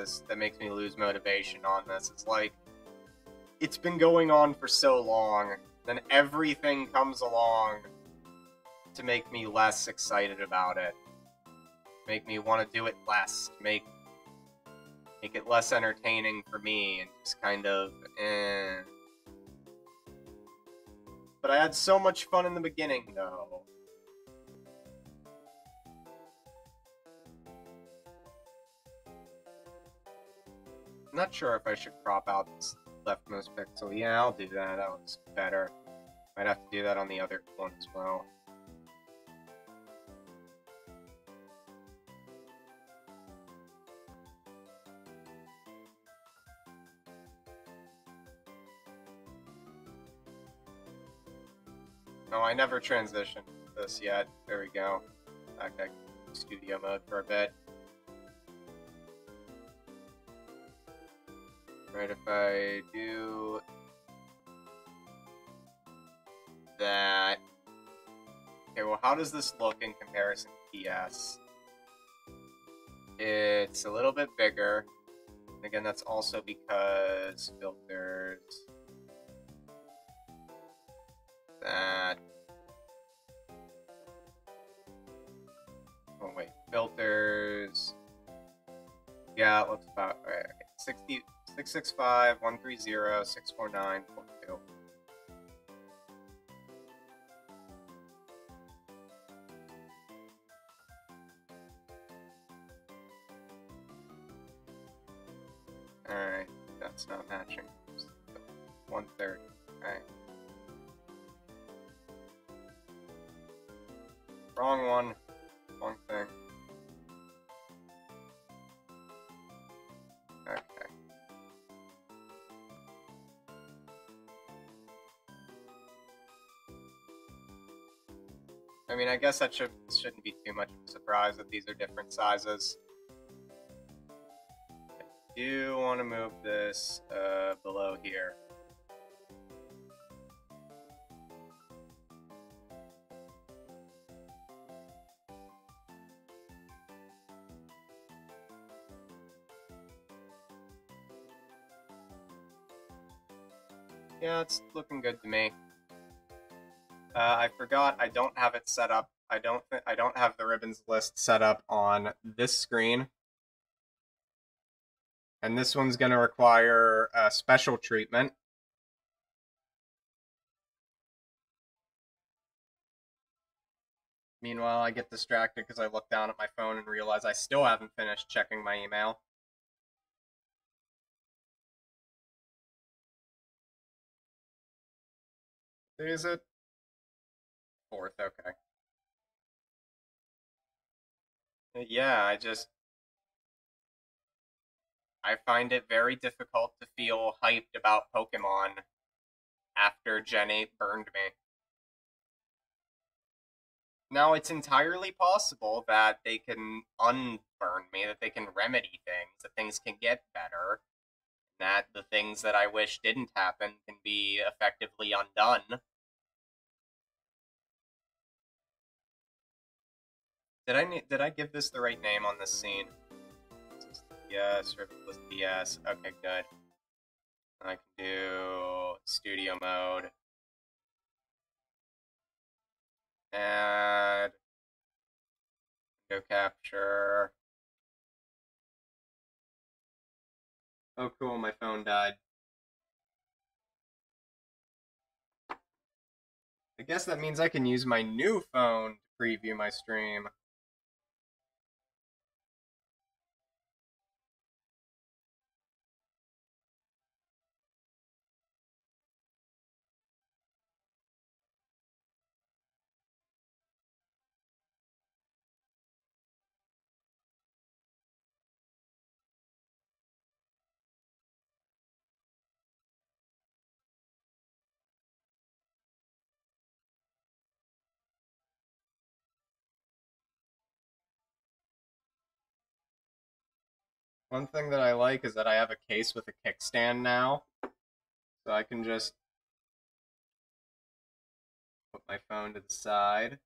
me lose motivation on this. It's like, it's been going on for so long, then everything comes along to make me less excited about it. Make me want to do it less, make it less entertaining for me, and just kind of, eh. But I had so much fun in the beginning, though. I'm not sure if I should crop out this leftmost pixel. Yeah, I'll do that. That looks better. Might have to do that on the other one as well. No, I never transitioned this yet. There we go. Back to studio mode for a bit. Right, if I do that... Okay, well, how does this look in comparison to PS? It's a little bit bigger. And again, that's also because filters... That... Oh, wait. Filters... Yeah, it looks about... Right, okay. 665, 130, 649, 42. Alright, that's not matching. 130. Alright. Wrong one. Wrong thing. Okay. I mean, I guess that shouldn't be too much of a surprise that these are different sizes. I do want to move this below here. Yeah, it's looking good to me. I forgot I don't have it set up. I don't have the ribbons list set up on this screen, and this one's going to require special treatment. Meanwhile, I get distracted because I look down at my phone and realize I still haven't finished checking my email. Is it? Fourth, okay. Yeah, I find it very difficult to feel hyped about Pokemon after Gen 8 burned me. Now, it's entirely possible that they can unburn me, that they can remedy things, that things can get better, that the things that I wish didn't happen can be effectively undone. Did I give this the right name on this scene? Yes, Riverless DS. Okay, good. I can do studio mode. Add window capture. Oh, cool, my phone died. I guess that means I can use my new phone to preview my stream. One thing that I like is that I have a case with a kickstand now, so I can just put my phone to the side.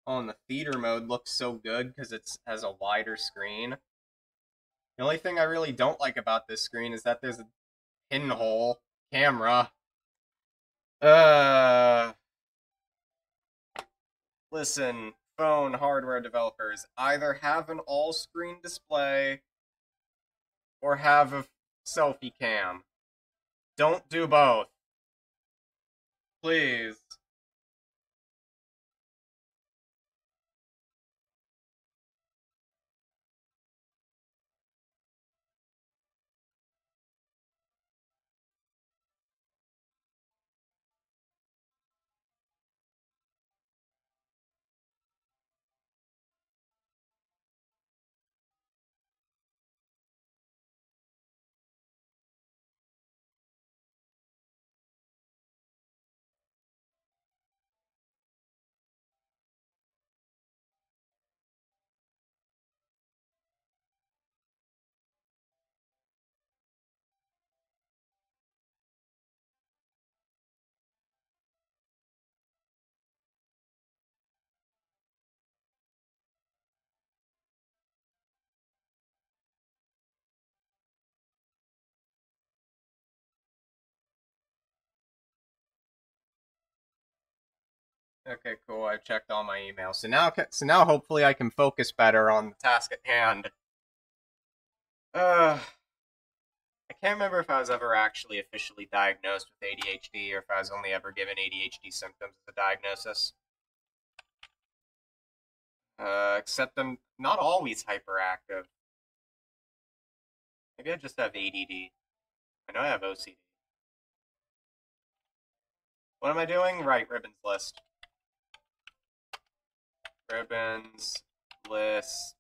Oh, and the theater mode looks so good because it has a wider screen. The only thing I really don't like about this screen is that there's a pinhole camera. Uh, Listen, phone hardware developers, either have an all-screen display or have a selfie cam. Don't do both. Please. Okay, cool. I've checked all my emails. So now hopefully I can focus better on the task at hand. I can't remember if I was ever actually officially diagnosed with ADHD or if I was only ever given ADHD symptoms as a diagnosis. Except I'm not always hyperactive. Maybe I just have ADD. I know I have OCD. What am I doing? Right, ribbons list. Ribbons list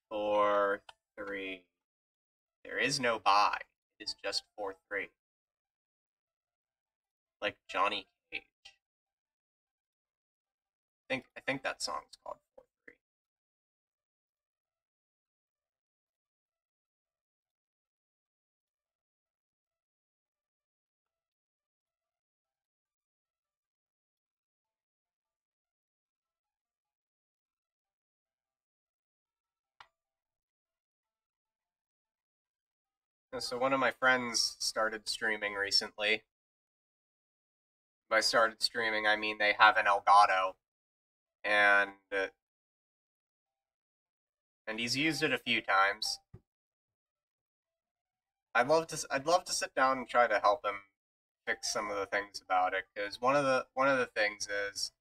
for 3. There is no by. It is just for 3. Like Johnny Cage. I think that song's called 4-3. So one of my friends started streaming recently. By started streaming, I mean they have an Elgato, and and he's used it a few times. I'd love to sit down and try to help him fix some of the things about it, because one of the things is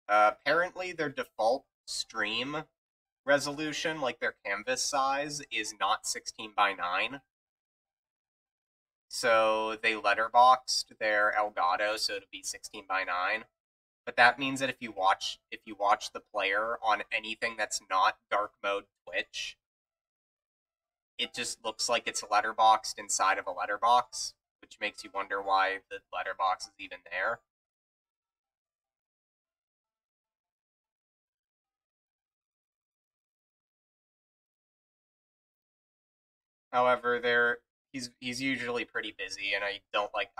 apparently their default stream resolution, like their canvas size, is not 16 by 9. So they letterboxed their Elgato so to be 16 by 9. But that means that if you watch the player on anything that's not dark mode Twitch, it just looks like it's letterboxed inside of a letterbox, which makes you wonder why the letterbox is even there. However, he's usually pretty busy, and I don't like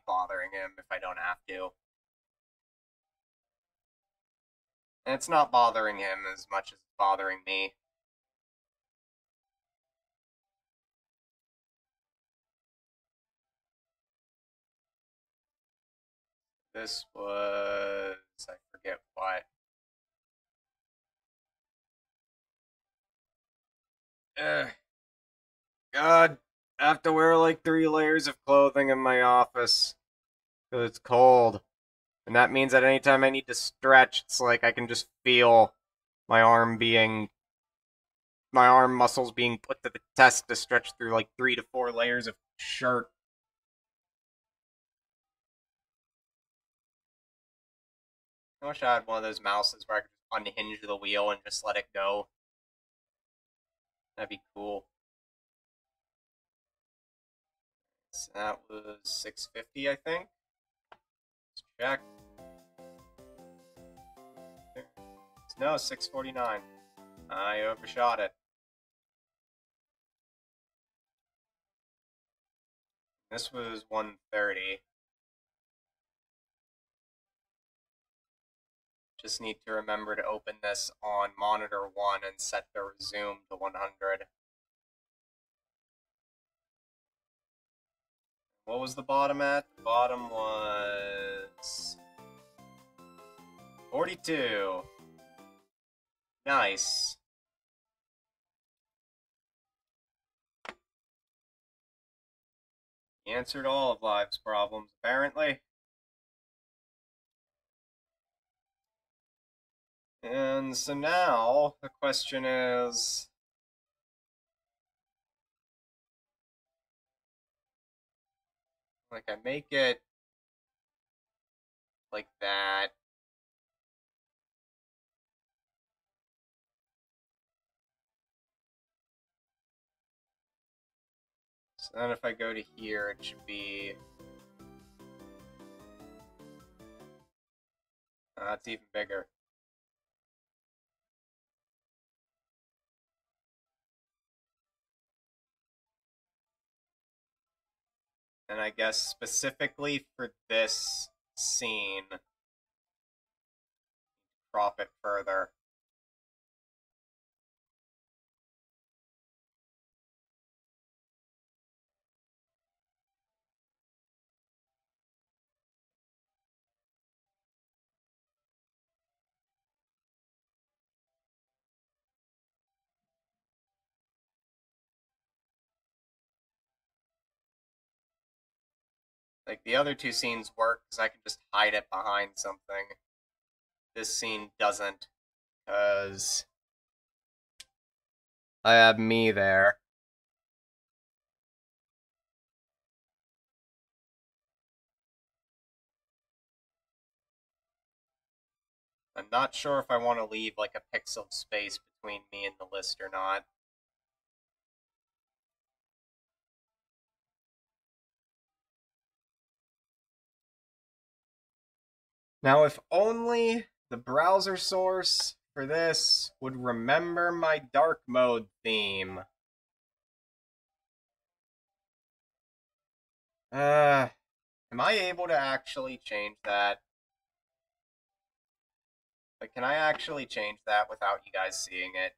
bothering him if I don't have to. And it's not bothering him as much as it's bothering me. This was, I forget what. Ugh, God, I have to wear like 3 layers of clothing in my office because it's cold. And that means that anytime I need to stretch, it's like I can just feel my arm being my arm muscles being put to the test to stretch through like 3 to 4 layers of shirt. I wish I had one of those mouses where I could just unhinge the wheel and just let it go. That'd be cool. So that was 650, I think. Let's check. No, 649. I overshot it. This was 130. Just need to remember to open this on monitor 1 and set the resume to 100. What was the bottom at? The bottom was 42. Nice. He answered all of life's problems, apparently. And so now the question is, like, I make it like that. So then if I go to here, it should be... That's even bigger. And I guess specifically for this scene, crop it further. Like, the other two scenes work because I can just hide it behind something. This scene doesn't, because I have me there. I'm not sure if I want to leave like a pixel space between me and the list or not. Now, if only the browser source for this would remember my dark mode theme. Am I able to actually change that? Like, can I actually change that without you guys seeing it?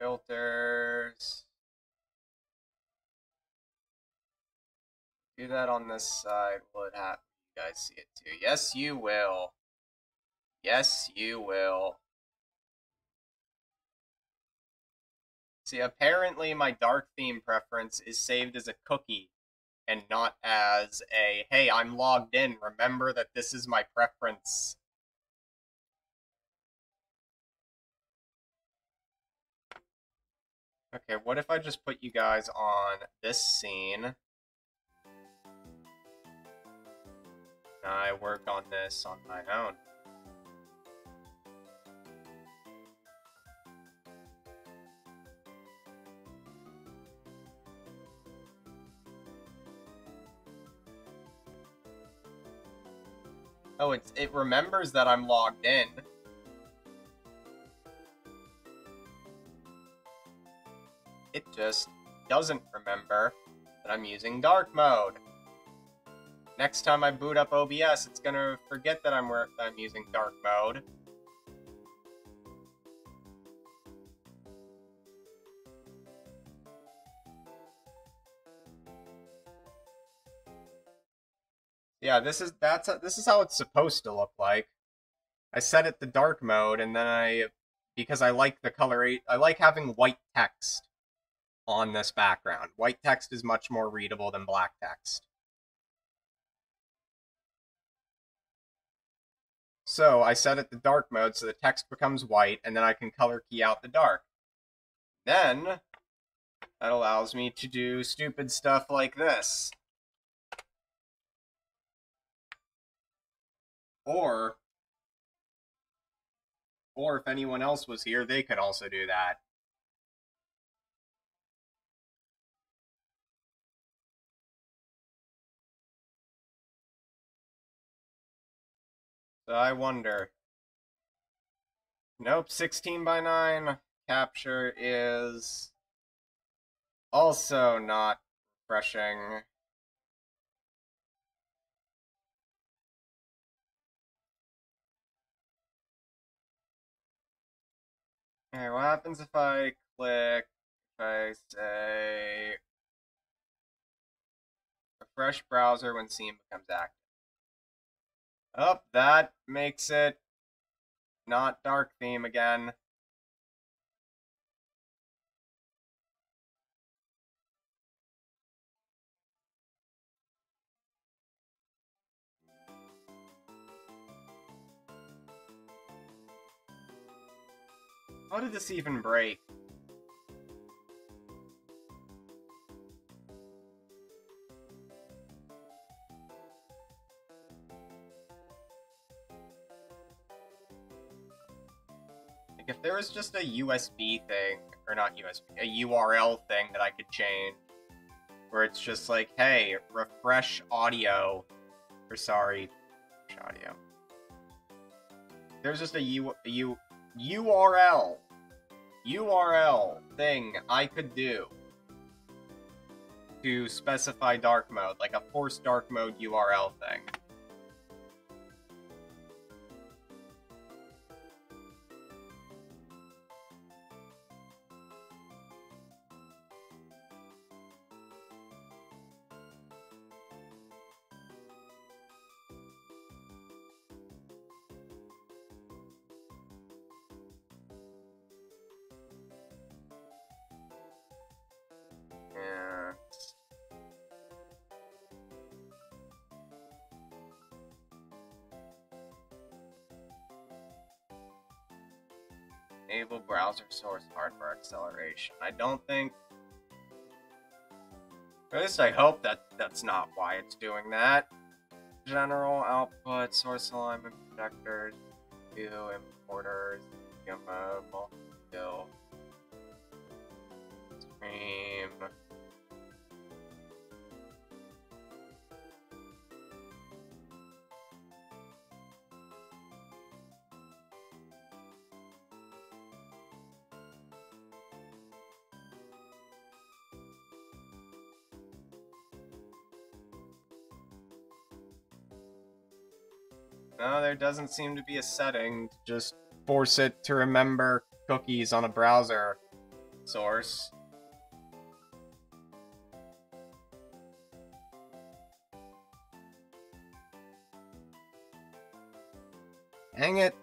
filters. Do that on this side. Will it happen? You guys see it too? Yes, you will. Yes, you will. See, apparently my dark theme preference is saved as a cookie and not as a, hey, I'm logged in. Remember that this is my preference. Okay, what if I just put you guys on this scene? I work on this on my own. Oh, it remembers that I'm logged in. It just doesn't remember that I'm using dark mode. Next time I boot up OBS, it's gonna forget that I'm using dark mode. Yeah, this is how it's supposed to look like. I set it to dark mode, and then because I like the color, I like having white text on this background. White text is much more readable than black text. So I set it to dark mode so the text becomes white, and then I can color key out the dark. Then that allows me to do stupid stuff like this. Or if anyone else was here, they could also do that. So I wonder. Nope, 16:9 capture is also not refreshing. Okay, what happens if I click, if I say refresh browser when scene becomes active? Oh, that makes it not dark theme again. How did this even break? Like, if there was just a USB thing, or not USB, a URL thing that I could change, where it's just like, hey, refresh audio, or sorry, refresh audio. There's just a URL thing I could do to specify dark mode, like a forced dark mode URL thing. Yeah. Enable browser source hardware acceleration. I don't think... At least I hope that that's not why it's doing that. General output, source alignment protectors, view importers, mobile, build, stream. No, there doesn't seem to be a setting to just force it to remember cookies on a browser. source. Dang it.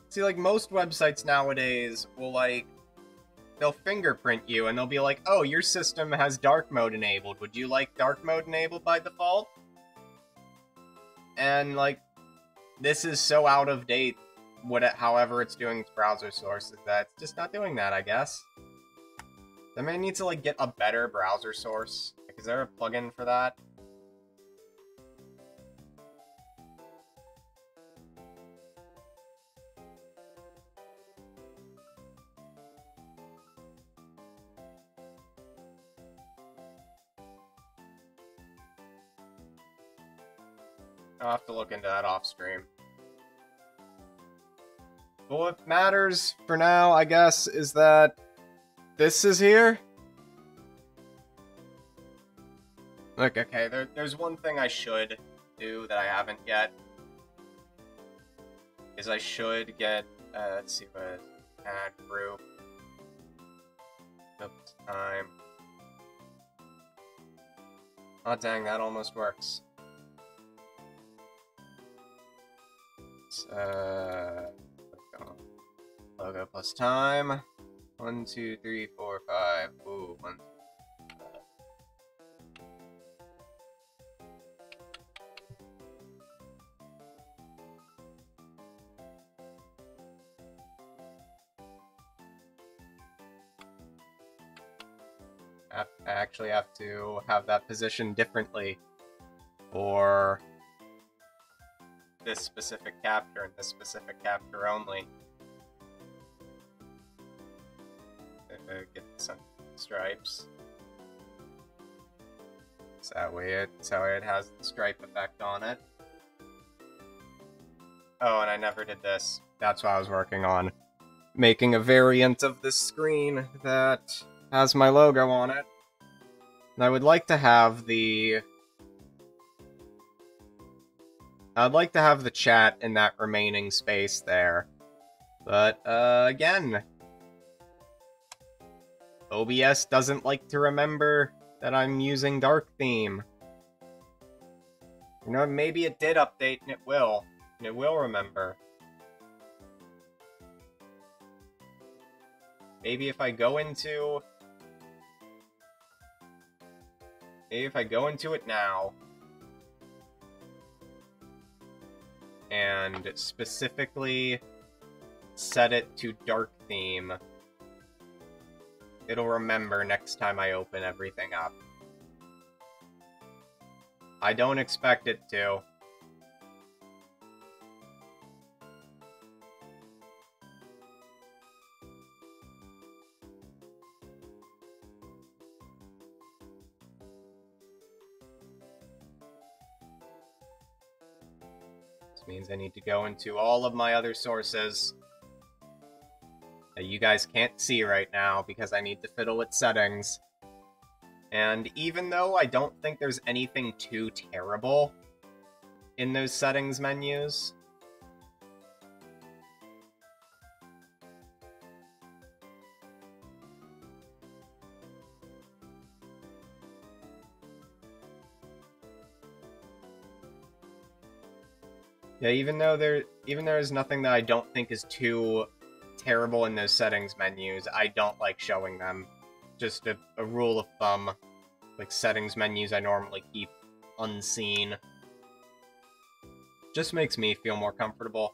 See, like, most websites nowadays will, like, they'll fingerprint you and they'll be like, oh, your system has dark mode enabled. Would you like dark mode enabled by default? And, like, this is so out of date, however it's doing its browser sources, that it's just not doing that, I guess. I may need to, like, get a better browser source. Like, is there a plugin for that? I'll have to look into that off stream. But what matters for now, I guess, is that this is here. Look, okay, there's one thing I should do that I haven't yet. Is I should get, let's see what, add group. Oops, time. Oh dang, that almost works. Logo plus time. 1, 2, 3, 4, 5. Ooh, 1. I actually have to have that positioned differently for this specific capture and this specific capture only. Get some stripes. So that way it has the stripe effect on it. Oh, and I never did this. That's what I was working on. Making a variant of this screen that has my logo on it. And I would like to have the... I'd like to have the chat in that remaining space there. But, again... OBS doesn't like to remember that I'm using dark theme. You know, maybe it did update and it will. And it will remember. Maybe if I go into... Maybe if I go into it now... and specifically set it to dark theme... it'll remember next time I open everything up. I don't expect it to. This means I need to go into all of my other sources that you guys can't see right now because I need to fiddle with settings. And even though I don't think there's anything too terrible in those settings menus, yeah, even though there is nothing that I don't think is too terrible in those settings menus, I don't like showing them. Just a rule of thumb. Like, settings menus I normally keep unseen. Just makes me feel more comfortable.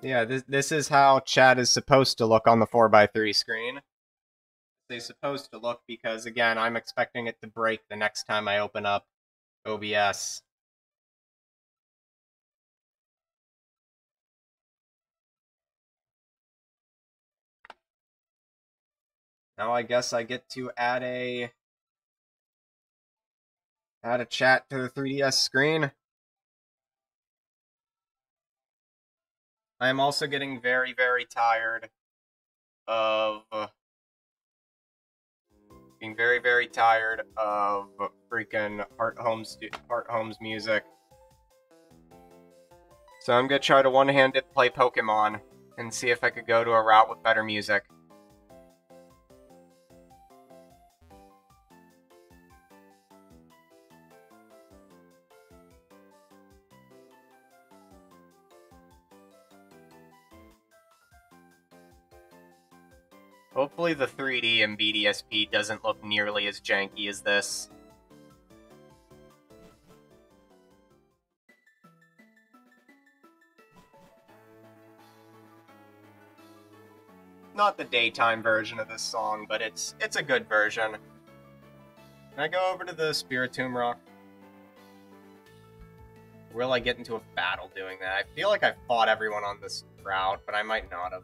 Yeah, this is how chat is supposed to look on the 4x3 screen. They're supposed to look because, again, I'm expecting it to break the next time I open up OBS. Now I guess I get to add a chat to the 3DS screen. I am also getting very, very tired of being very, very tired of freaking Heart Home's music. So I'm gonna try to one-handed play Pokemon and see if I could go to a route with better music. Hopefully the 3D in BDSP doesn't look nearly as janky as this. Not the daytime version of this song, but it's a good version. Can I go over to the Spiritomb Rock? Will I get into a battle doing that? I feel like I fought everyone on this route, but I might not have.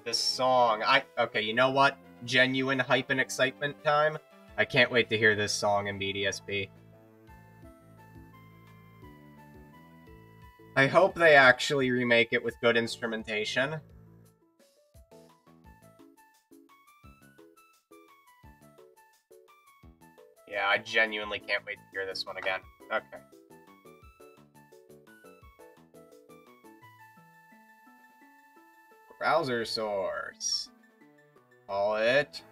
This song, okay, you know what? Genuine hype and excitement time. I can't wait to hear this song in BDSP. I hope they actually remake it with good instrumentation. Yeah, I genuinely can't wait to hear this one again. Okay. Browser source. Call it.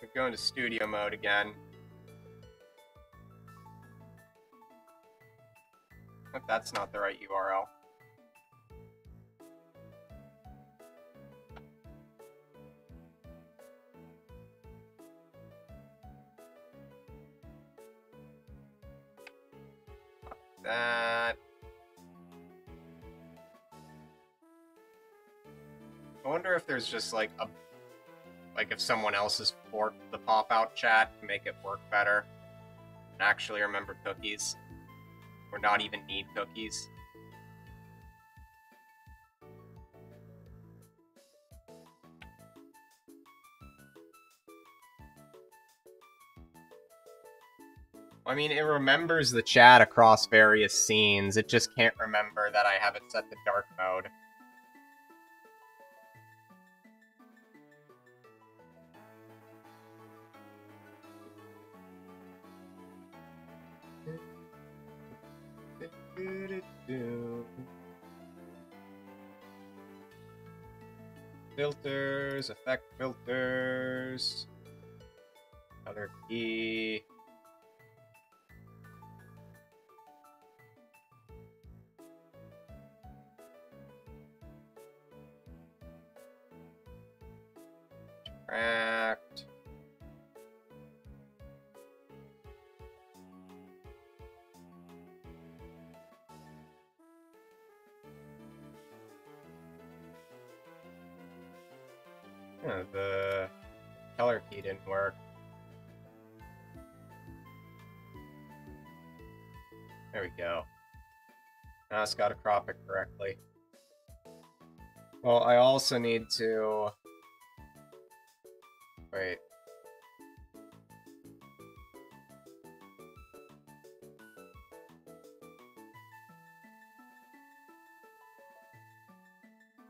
We're going to studio mode again. But that's not the right URL. That. I wonder if there's just like if someone else has forked the pop-out chat to make it work better and actually remember cookies, or not even need cookies. I mean, it remembers the chat across various scenes, it just can't remember that I have it set to dark mode. Filters, effect filters, color key. Subtract. The color key didn't work. There we go. Now it's got to crop it correctly. Well, I also need to... Wait.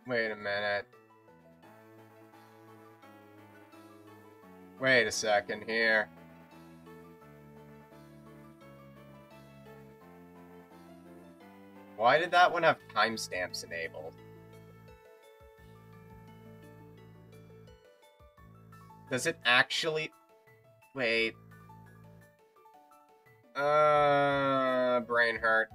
Wait a minute. Wait a second here. Why did that one have timestamps enabled? Does it actually... Wait. Brain hurt.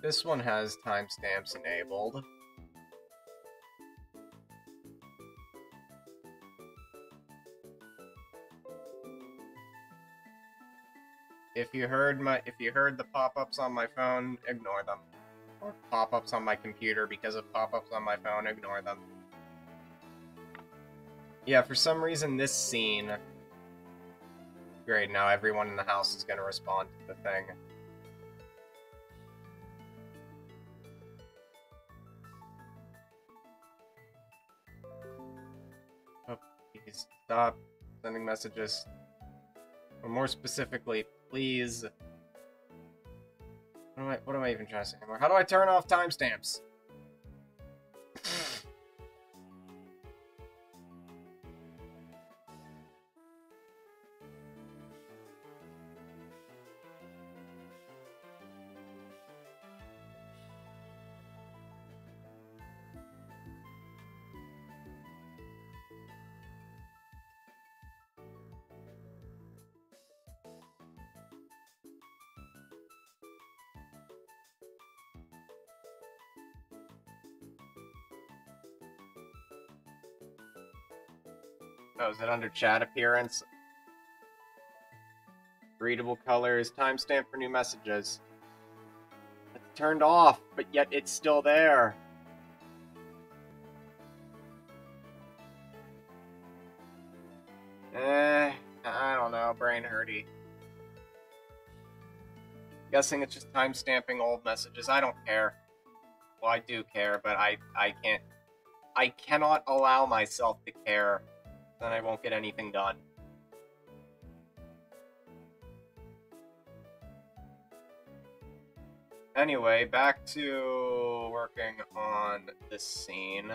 this one has timestamps enabled. If you heard the pop-ups on my phone, ignore them. Or pop-ups on my computer because of pop-ups on my phone, ignore them. Yeah, for some reason this scene... Great, now everyone in the house is gonna respond to the thing. Oh, please stop sending messages. Or more specifically, please... What am I even trying to say anymore? How do I turn off timestamps? Oh, is it under chat appearance? Readable colors, timestamp for new messages. It's turned off, but yet it's still there. I don't know, brain hurty. Guessing it's just timestamping old messages. I don't care. Well, I do care, but I cannot allow myself to care. Then I won't get anything done. Anyway, back to working on this scene.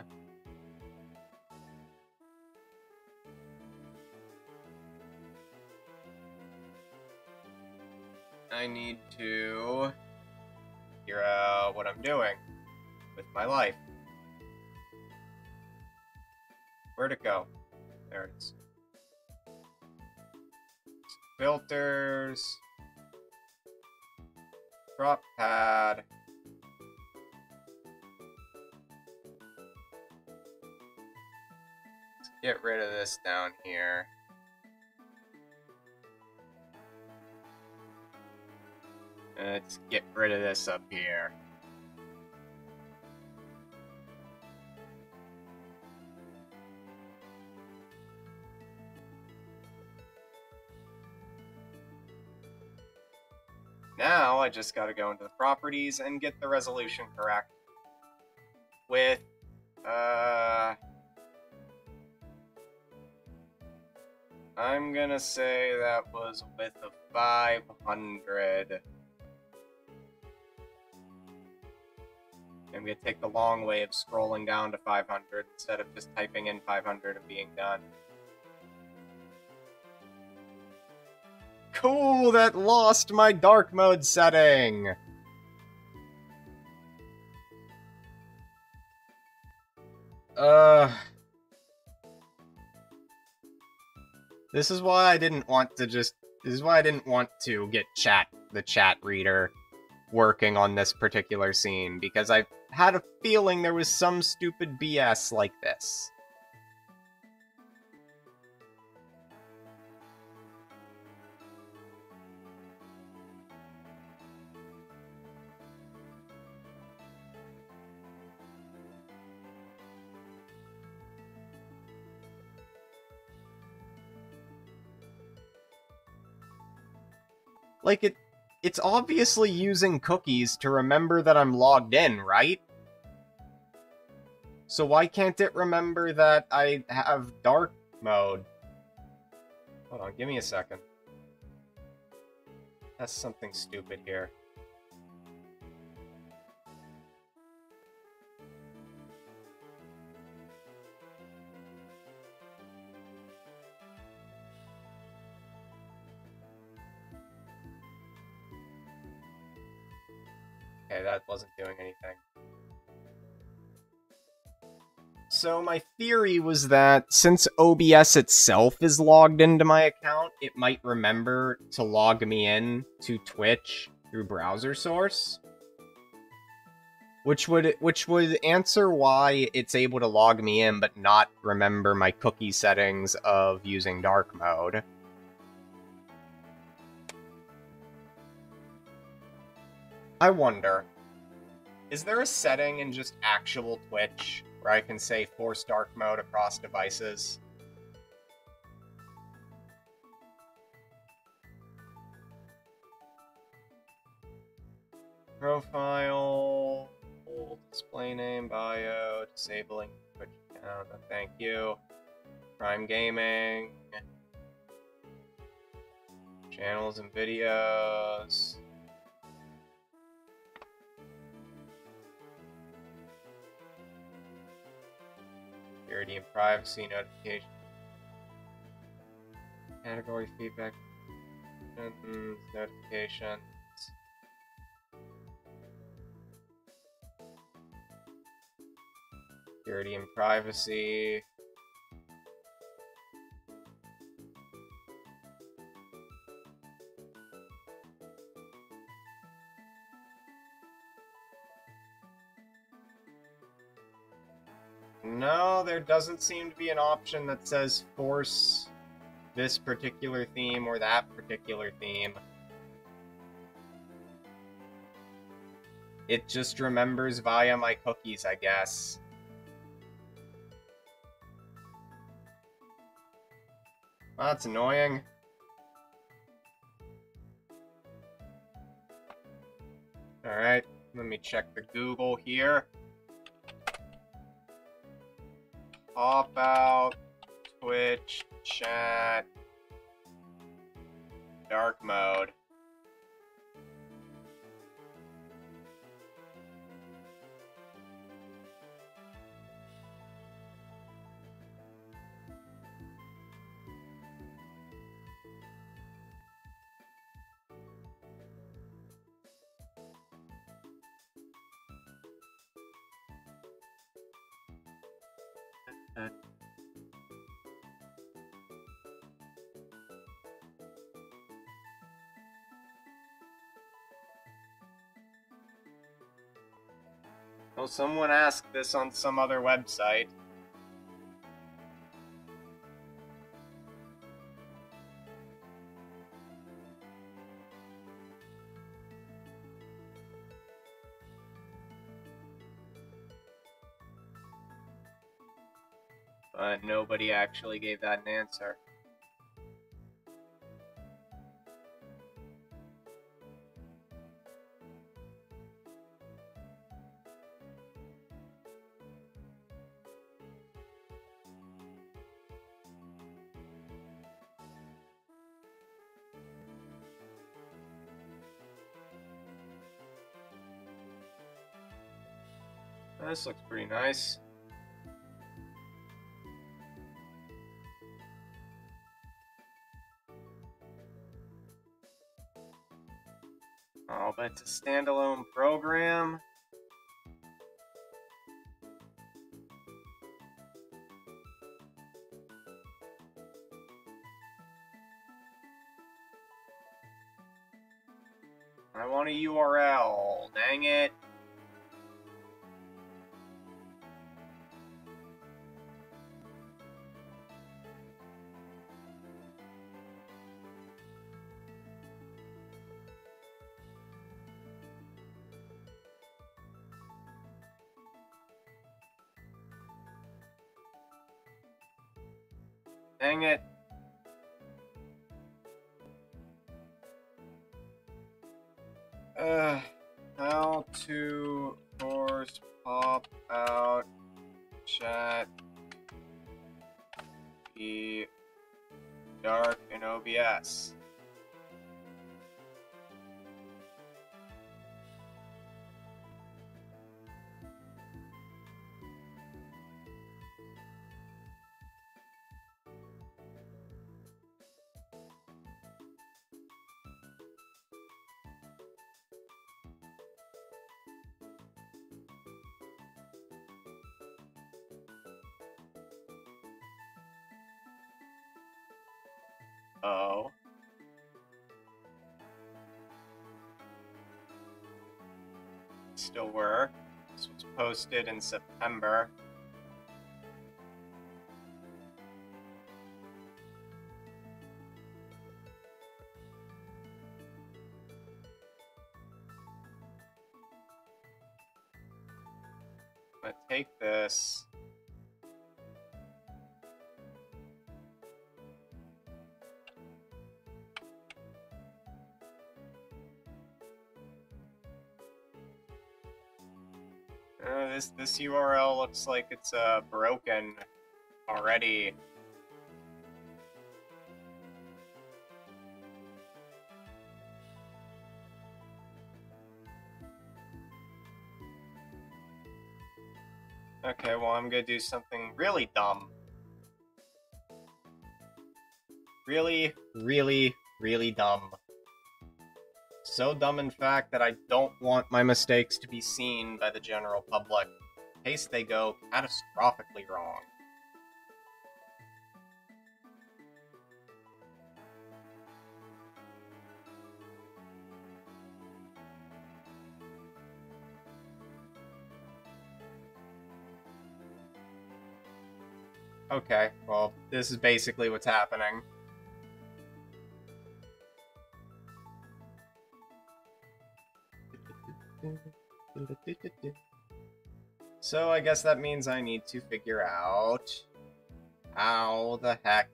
I need to figure out what I'm doing with my life. Where'd it go? There it is. Filters. Drop pad. Let's get rid of this down here. Let's get rid of this up here. Now I just gotta go into the properties and get the resolution correct. With, I'm gonna say that was a width of 500. I'm gonna take the long way of scrolling down to 500 instead of just typing in 500 and being done. Cool, that lost my dark mode setting! This is why I didn't want to get the chat reader working on this particular scene, because I had a feeling there was some stupid BS like this. Like, it's obviously using cookies to remember that I'm logged in, right? So why can't it remember that I have dark mode? Hold on, give me a second. That's something stupid here. Okay, that wasn't doing anything. So my theory was that since OBS itself is logged into my account, it might remember to log me in to Twitch through browser source. which would answer why it's able to log me in but not remember my cookie settings of using dark mode. I wonder, is there a setting in just actual Twitch where I can say force dark mode across devices? Profile, display name, bio, disabling Twitch account, thank you. Prime Gaming, channels and videos. Security and privacy notification. Category feedback. Notifications. Security and privacy. No, there doesn't seem to be an option that says force this particular theme or that particular theme. It just remembers via my cookies, I guess. Well, that's annoying. Alright, let me check the Google here. Pop out, Twitch, chat, dark mode. Well, someone asked this on some other website. But nobody actually gave that an answer. This looks pretty nice. Oh, but it's a standalone program. I want a URL. Dang it. Dang it. How to force pop out chat be dark in OBS. Oh. Still work. This was posted in September. I'm gonna take this. This URL looks like it's broken already. Okay, well, I'm gonna do something really dumb. Really, really, really dumb. So dumb, in fact, that I don't want my mistakes to be seen by the general public, in case they go catastrophically wrong. Okay, well, this is basically what's happening. So I guess that means I need to figure out how the heck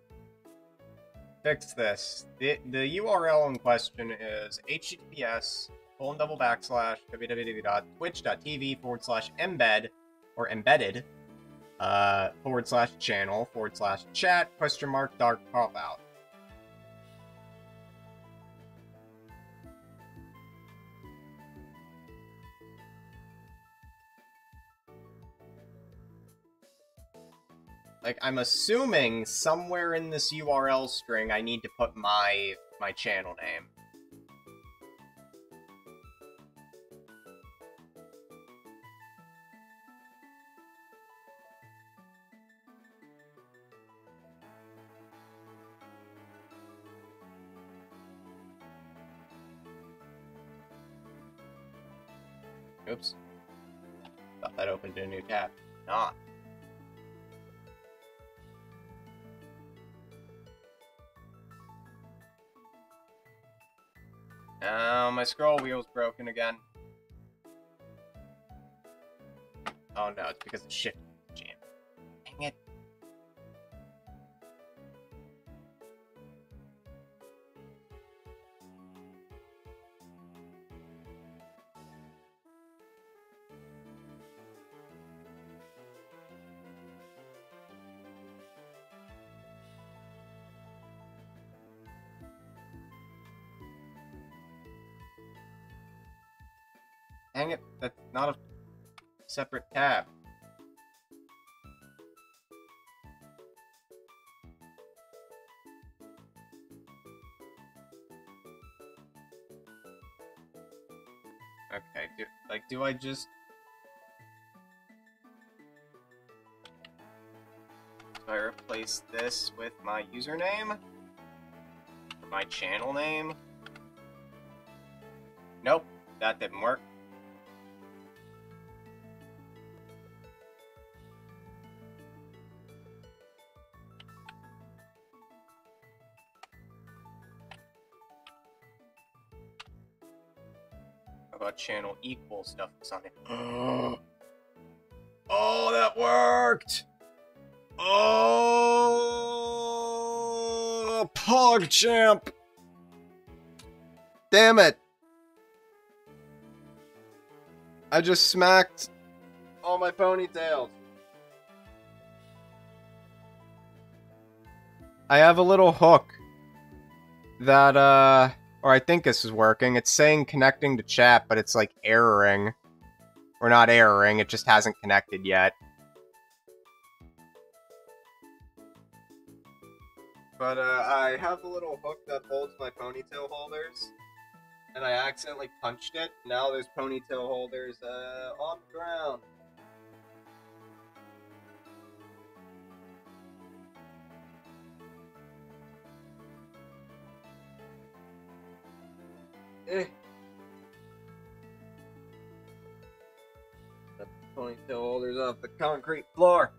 fix this. The URL in question is https://www.twitch.tv/embed or embedded /channel/chat ?dark pop out. Like, I'm assuming somewhere in this URL string I need to put my channel name. Oops. Thought that opened a new tab. Not. Now my scroll wheel's broken again. Oh no, it's because of shift jam. Dang it. Dang it, that's not a separate tab. Okay, do I just... Do I replace this with my username? Or my channel name? Nope, that didn't work. How about channel equal stuff or something? Oh, that worked! Oh, PogChamp! Damn it! I just smacked all my ponytails. I have a little hook that, or I think this is working. It's saying connecting to chat, but it's like erroring. Or not erroring, it just hasn't connected yet. But, I have a little hook that holds my ponytail holders. And I accidentally punched it. Now there's ponytail holders, on the ground. ponytail holders off the concrete floor.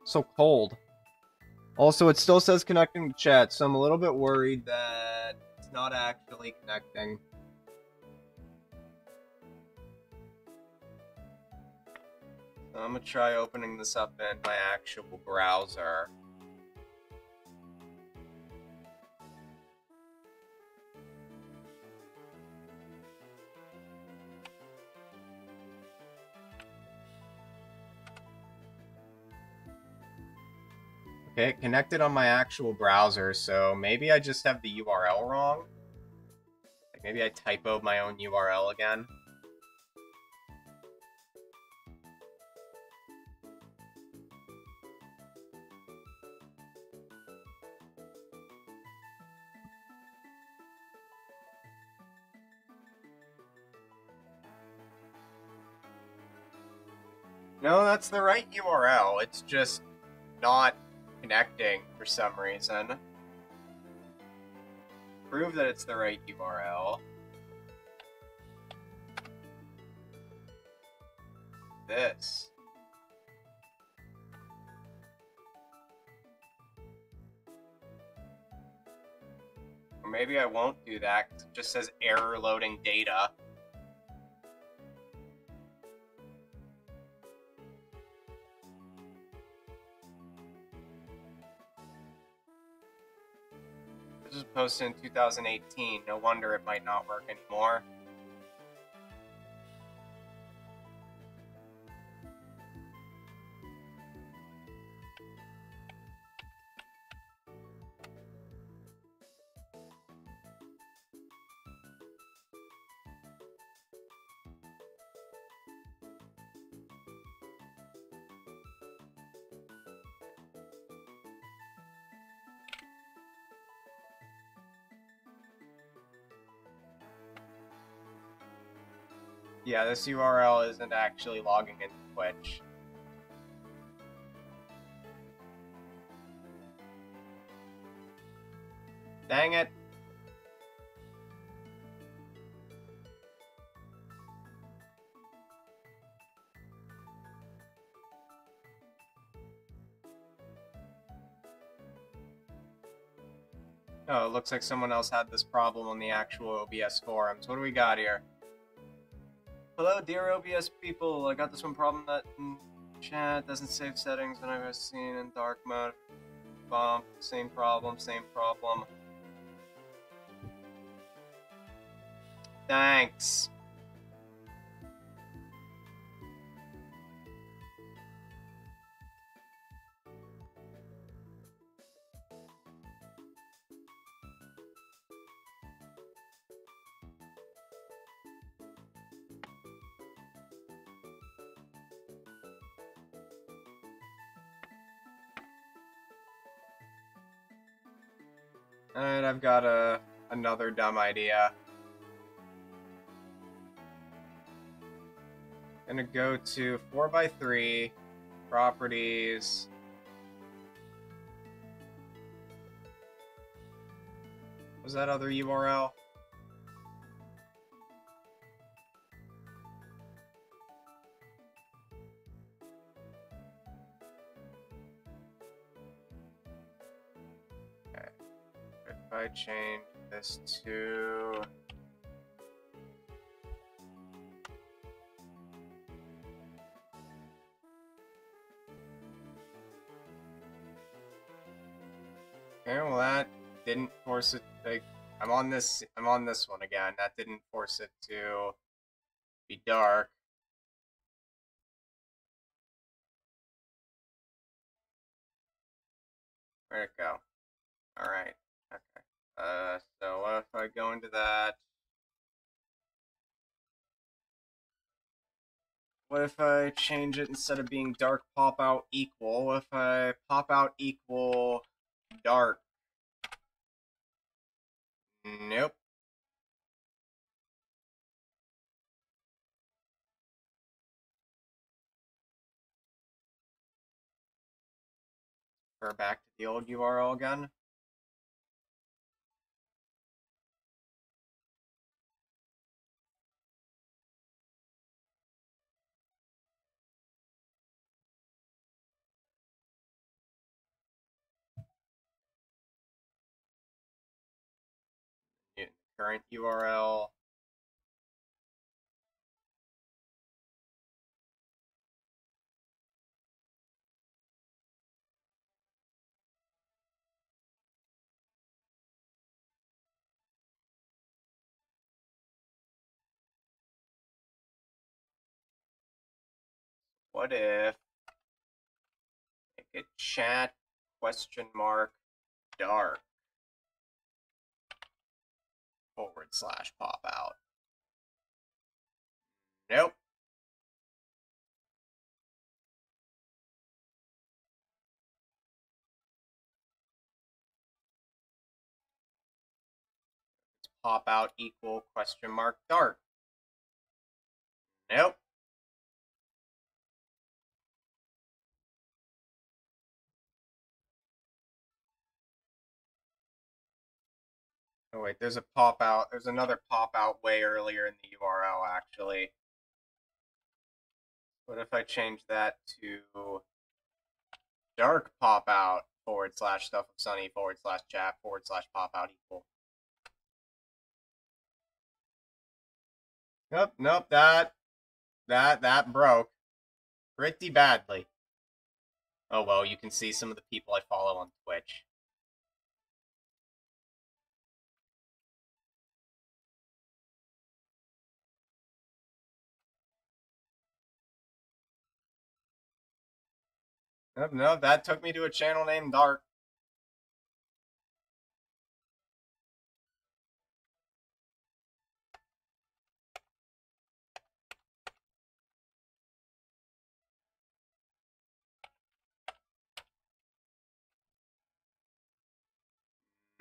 So cold. Also, it still says connecting to chat, so I'm a little bit worried that it's not actually connecting. So I'm gonna try opening this up in my actual browser. Okay, it connected on my actual browser, so maybe I just have the URL wrong. Like maybe I typoed my own URL again. No, that's the right URL. It's just not connecting for some reason. Prove that it's the right URL. This. Or maybe I won't do that because it just says error loading data. This was posted in 2018. No wonder it might not work anymore. Yeah, this URL isn't actually logging into Twitch. Dang it. Oh, it looks like someone else had this problem on the actual OBS forums. What do we got here? Hello, dear OBS people. I got this one problem that in chat doesn't save settings when I've seen in dark mode. Bump. Same problem, same problem. Thanks. Alright, I've got another dumb idea. Gonna go to 4x3, properties. What was that other URL? Okay. If I change this to... Okay, well that didn't force it, like, I'm on this one again. That didn't force it to be dark. Where'd it go? Alright, okay. So what if I go into that? What if I change it instead of being dark pop out equal? What if I pop out equal dark? Nope. We're back to the old URL again. current URL. What if make it chat $dark / pop out? Nope. It's pop out equal $dark. Nope. Oh wait, there's a pop out. There's another pop out way earlier in the URL actually. What if I change that to dark pop out / stuff of sunny / chat / pop out equal? Nope, that broke pretty badly. Oh well, you can see some of the people I follow on Twitch. Nope, that took me to a channel named Dark.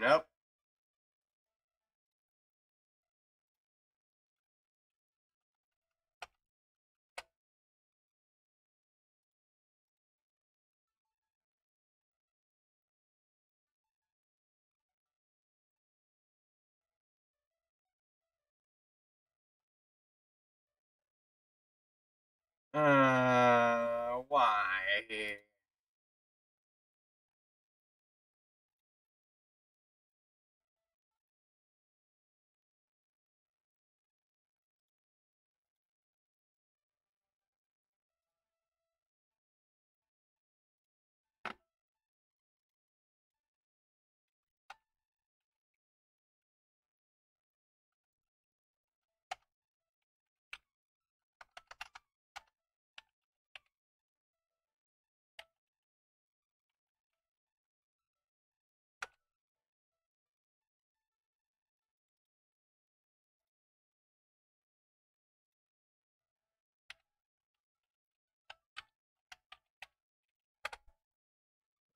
Nope. Why?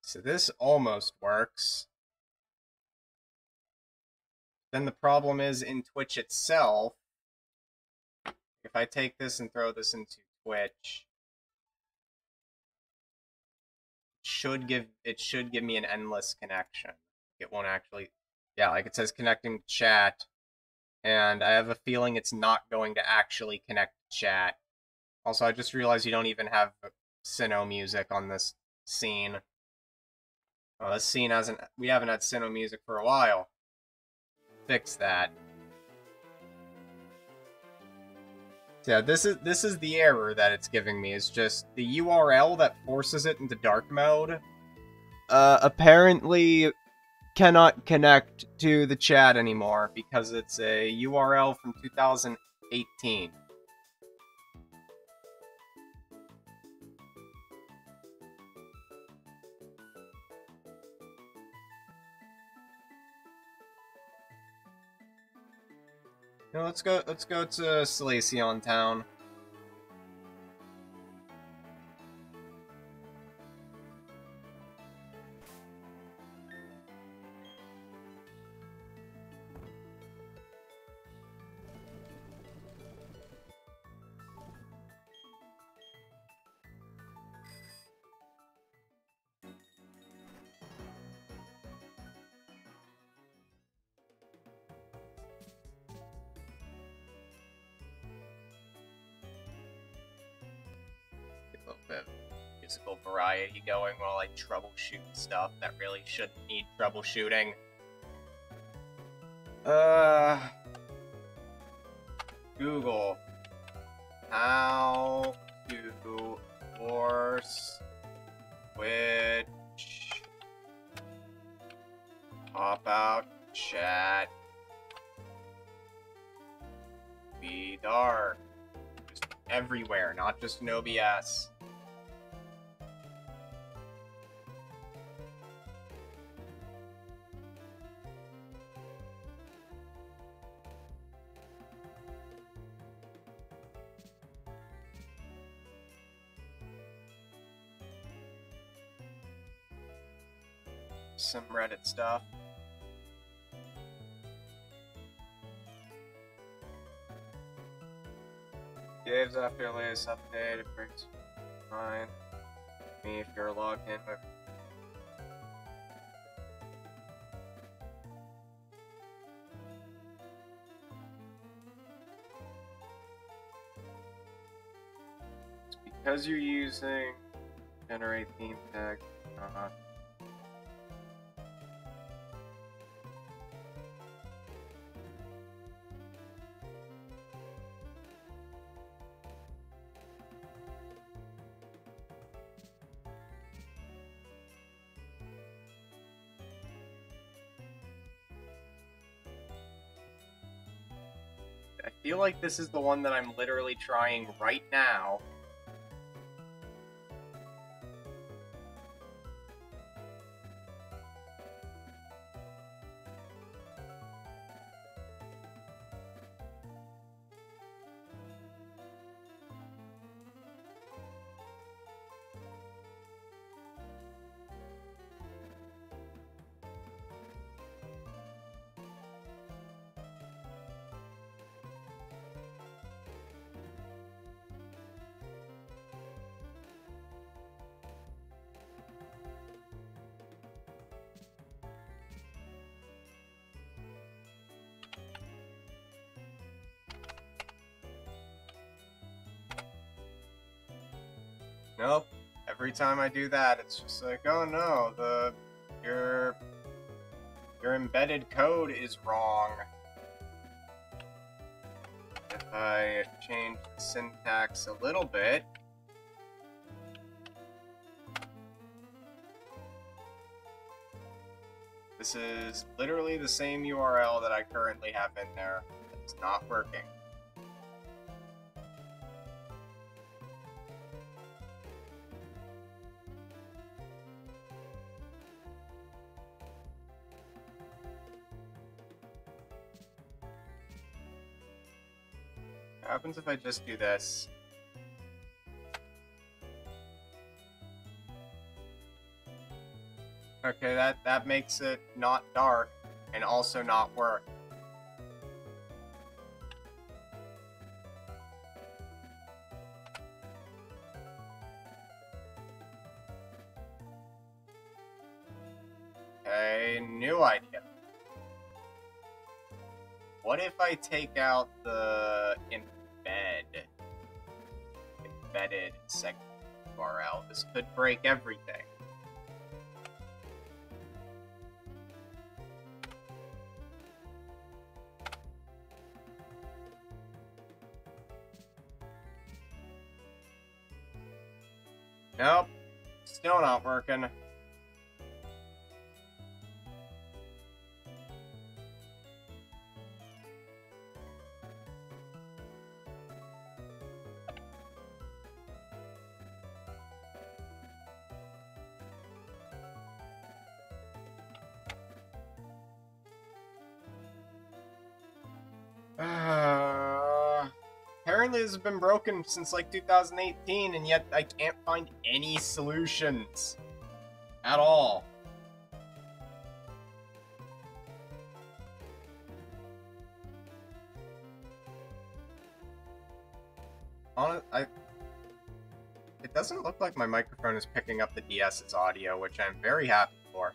So this almost works. Then the problem is in Twitch itself. If I take this and throw this into Twitch, it should give me an endless connection. It won't actually, yeah, like it says connecting to chat, and I have a feeling it's not going to actually connect to chat. Also, I just realized you don't even have Sinnoh music on this scene. Oh, this scene we haven't had Sinnoh music for a while. Fix that. Yeah, this is the error that it's giving me. Is just the URL that forces it into dark mode. Apparently cannot connect to the chat anymore because it's a URL from 2018. Now let's go to Salacion Town. A little bit of musical variety going while I troubleshoot stuff that really shouldn't need troubleshooting. Google. How to force Twitch pop out chat be dark. Just everywhere, not just in OBS. Some Reddit stuff. Gives after your latest update, it brings fine. Me if you're logged in with. It's because you're using generate theme tag. I feel like this is the one that I'm literally trying right now. Nope. Every time I do that, it's just like, oh no, your embedded code is wrong. If I change the syntax a little bit, this is literally the same URL that I currently have in there. It's not working. What happens if I just do this? Okay, that makes it not dark and also not work. Okay, new idea. What if I take out the embedded segment URL? This could break everything. Nope, still not working. Apparently this has been broken since like 2018, and yet I can't find any solutions at all. It doesn't look like my microphone is picking up the DS's audio, which I'm very happy for.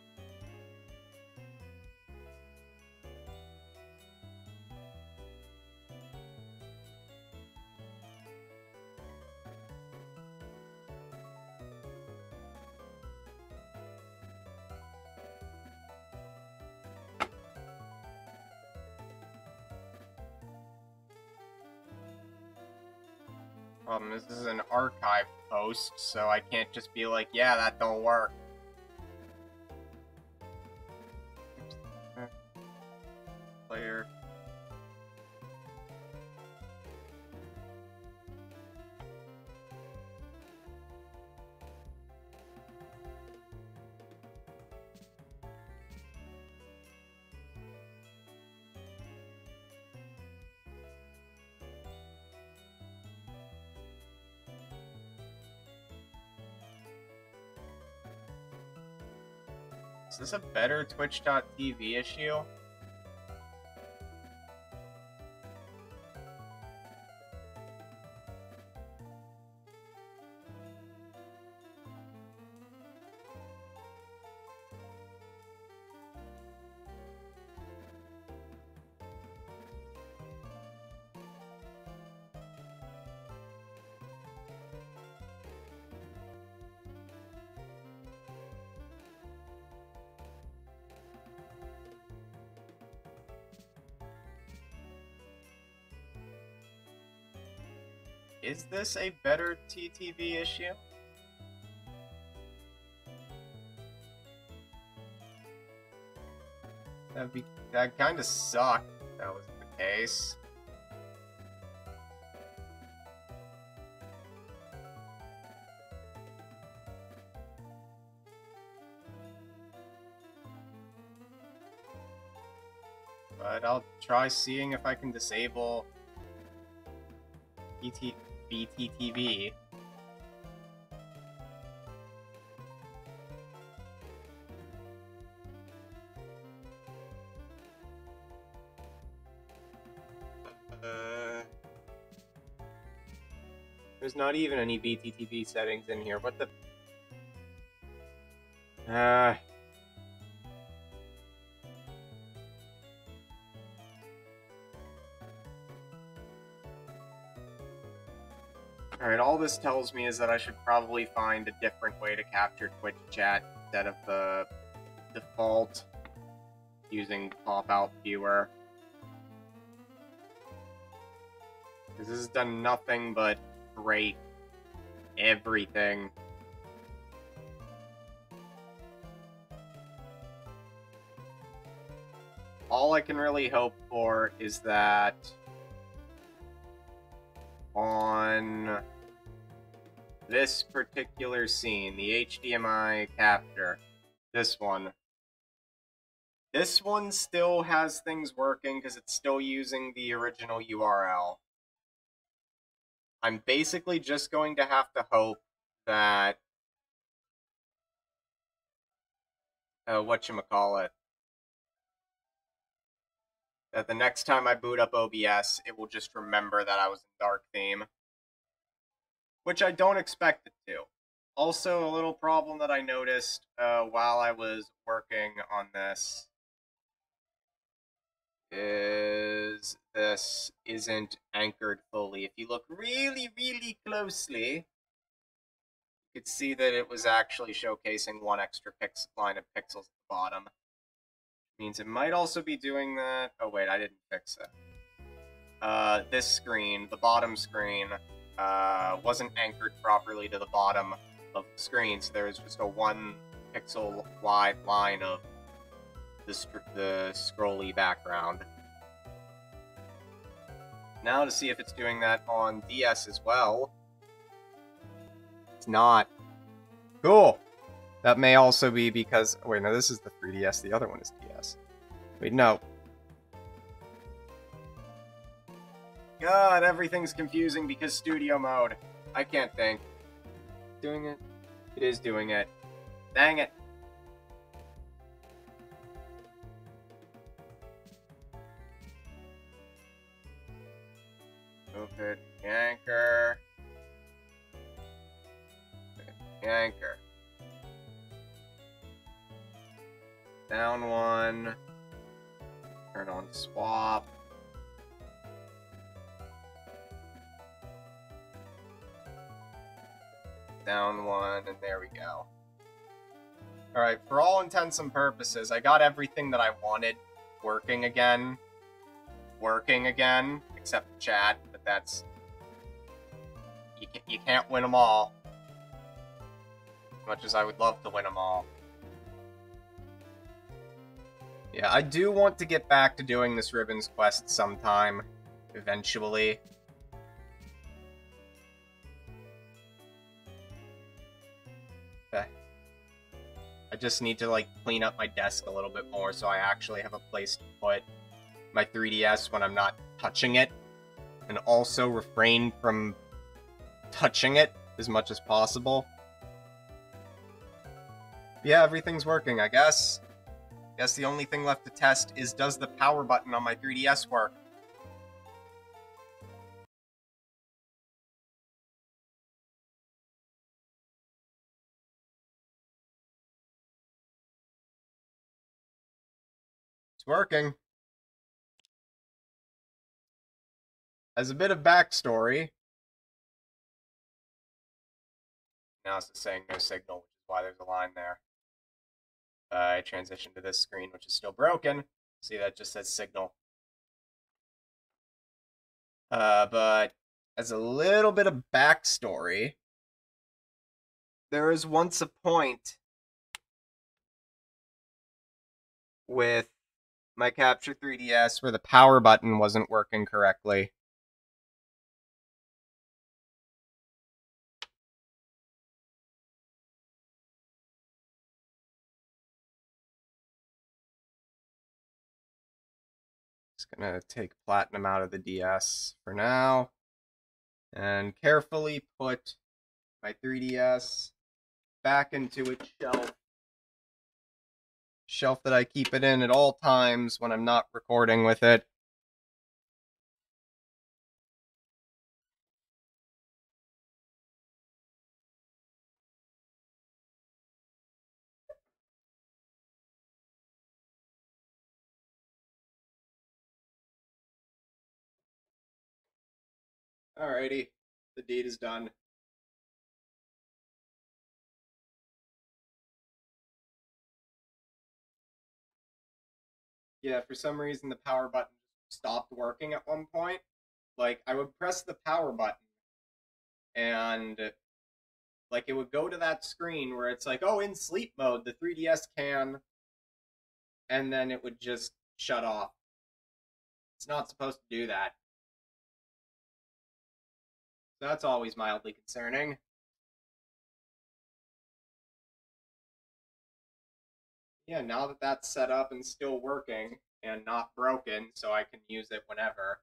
Problem is, this is an archive post, so I can't just be like, yeah, that don't work. Player. Is this a better Twitch.tv issue? Is this a better TTV issue? That kind of sucked if that was the case. But I'll try seeing if I can disable BTTV. There's not even any BTTV settings in here. What the? Alright, all this tells me is that I should probably find a different way to capture Twitch chat instead of the default using pop-out viewer. Because this has done nothing but break everything. All I can really hope for is that on this particular scene, the HDMI capture, this one still has things working because it's still using the original URL. I'm basically just going to have to hope that whatchamacallit, that the next time I boot up OBS, it will just remember that I was in dark theme. Which I don't expect it to. Also, a little problem that I noticed while I was working on this is this isn't anchored fully. If you look really, really closely, you could see that it was actually showcasing one extra line of pixels at the bottom. Means it might also be doing that. Oh wait, I didn't fix it. This screen, the bottom screen, wasn't anchored properly to the bottom of the screen, so there was just a 1 pixel wide line of the scrolly background. Now to see if it's doing that on DS as well. It's not. Cool! That may also be because... Wait, no, this is the 3DS, the other one is DS. Wait, no. God, everything's confusing because studio mode. I can't think. Doing it? It is doing it. Dang it. Move it. Anchor. Anchor. Down one. Turn on swap. Down one, and there we go. Alright, for all intents and purposes, I got everything that I wanted working again, except chat, but that's you can't win them all. As much as I would love to win them all. Yeah, I do want to get back to doing this Ribbons quest sometime, eventually. Okay. I just need to, like, clean up my desk a little bit more so I actually have a place to put my 3DS when I'm not touching it, and also refrain from touching it as much as possible. Yeah, everything's working, I guess. Guess the only thing left to test is, does the power button on my 3DS work? It's working. As a bit of backstory, now it's just saying no signal, which is why there's a line there. I transitioned to this screen, which is still broken. See, that just says signal. But as a little bit of backstory, there was once a point with my Capture 3DS where the power button wasn't working correctly. Just gonna take Platinum out of the DS for now, and carefully put my 3DS back into its shelf that I keep it in at all times when I'm not recording with it. Alrighty, the deed is done. Yeah, for some reason the power button stopped working at one point. Like, I would press the power button, and like it would go to that screen where it's like, oh, in sleep mode, the 3DS can, and then it would just shut off. It's not supposed to do that. So that's always mildly concerning. Yeah, now that that's set up and still working and not broken, so I can use it whenever.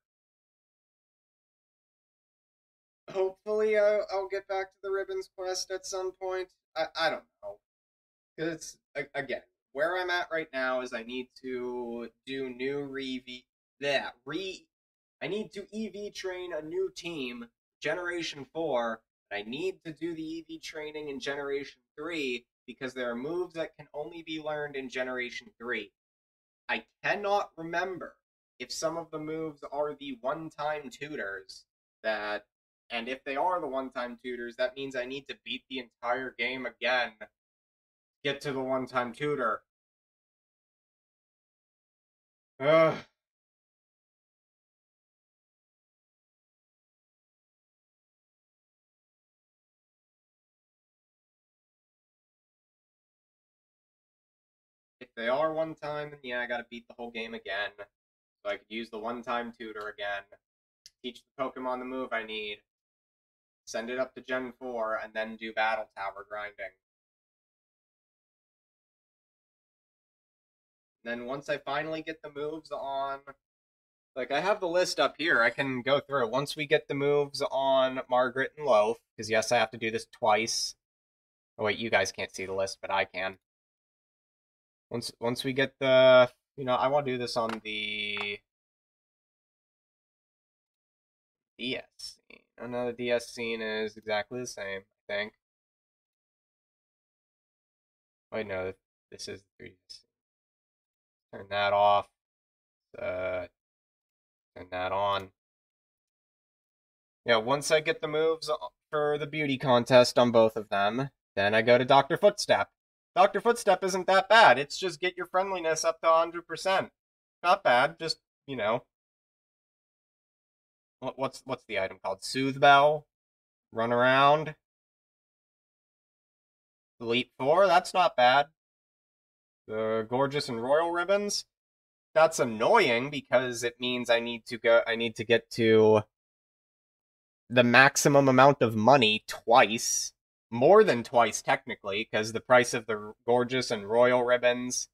Hopefully, I'll get back to the Ribbons quest at some point. I don't know. Because, again, where I'm at right now is I need to do new I need to EV train a new team, Generation 4. I need to do the EV training in Generation 3 because there are moves that can only be learned in Generation 3. I cannot remember if some of the moves are the one-time tutors that, and if they are the one-time tutors, that means I need to beat the entire game again, get to the one-time tutor. Ugh. If they are one-time, then yeah, I gotta beat the whole game again, so I could use the one-time tutor again, teach the Pokemon the move I need, send it up to Gen 4, and then do Battle Tower grinding. And then once I finally get the moves on, like, I have the list up here, I can go through it. Once we get the moves on Margaret and Loaf, because yes, I have to do this twice. Oh wait, you guys can't see the list, but I can. Once we get the, I want to do this on the DS scene. Oh no, the DS scene is exactly the same, I think. Wait, no, this is the 3DS. Turn that off. Uh, Turn that on. Yeah, once I get the moves for the beauty contest on both of them, then I go to Dr. Footstep. Dr. Footstep isn't that bad. It's just get your friendliness up to 100%. Not bad, just, what's the item called? Soothe Bell? Run around. Elite Four, that's not bad. The Gorgeous and Royal Ribbons. That's annoying because it means I need to get to the maximum amount of money twice. More than twice technically, because the price of the Gorgeous and Royal Ribbons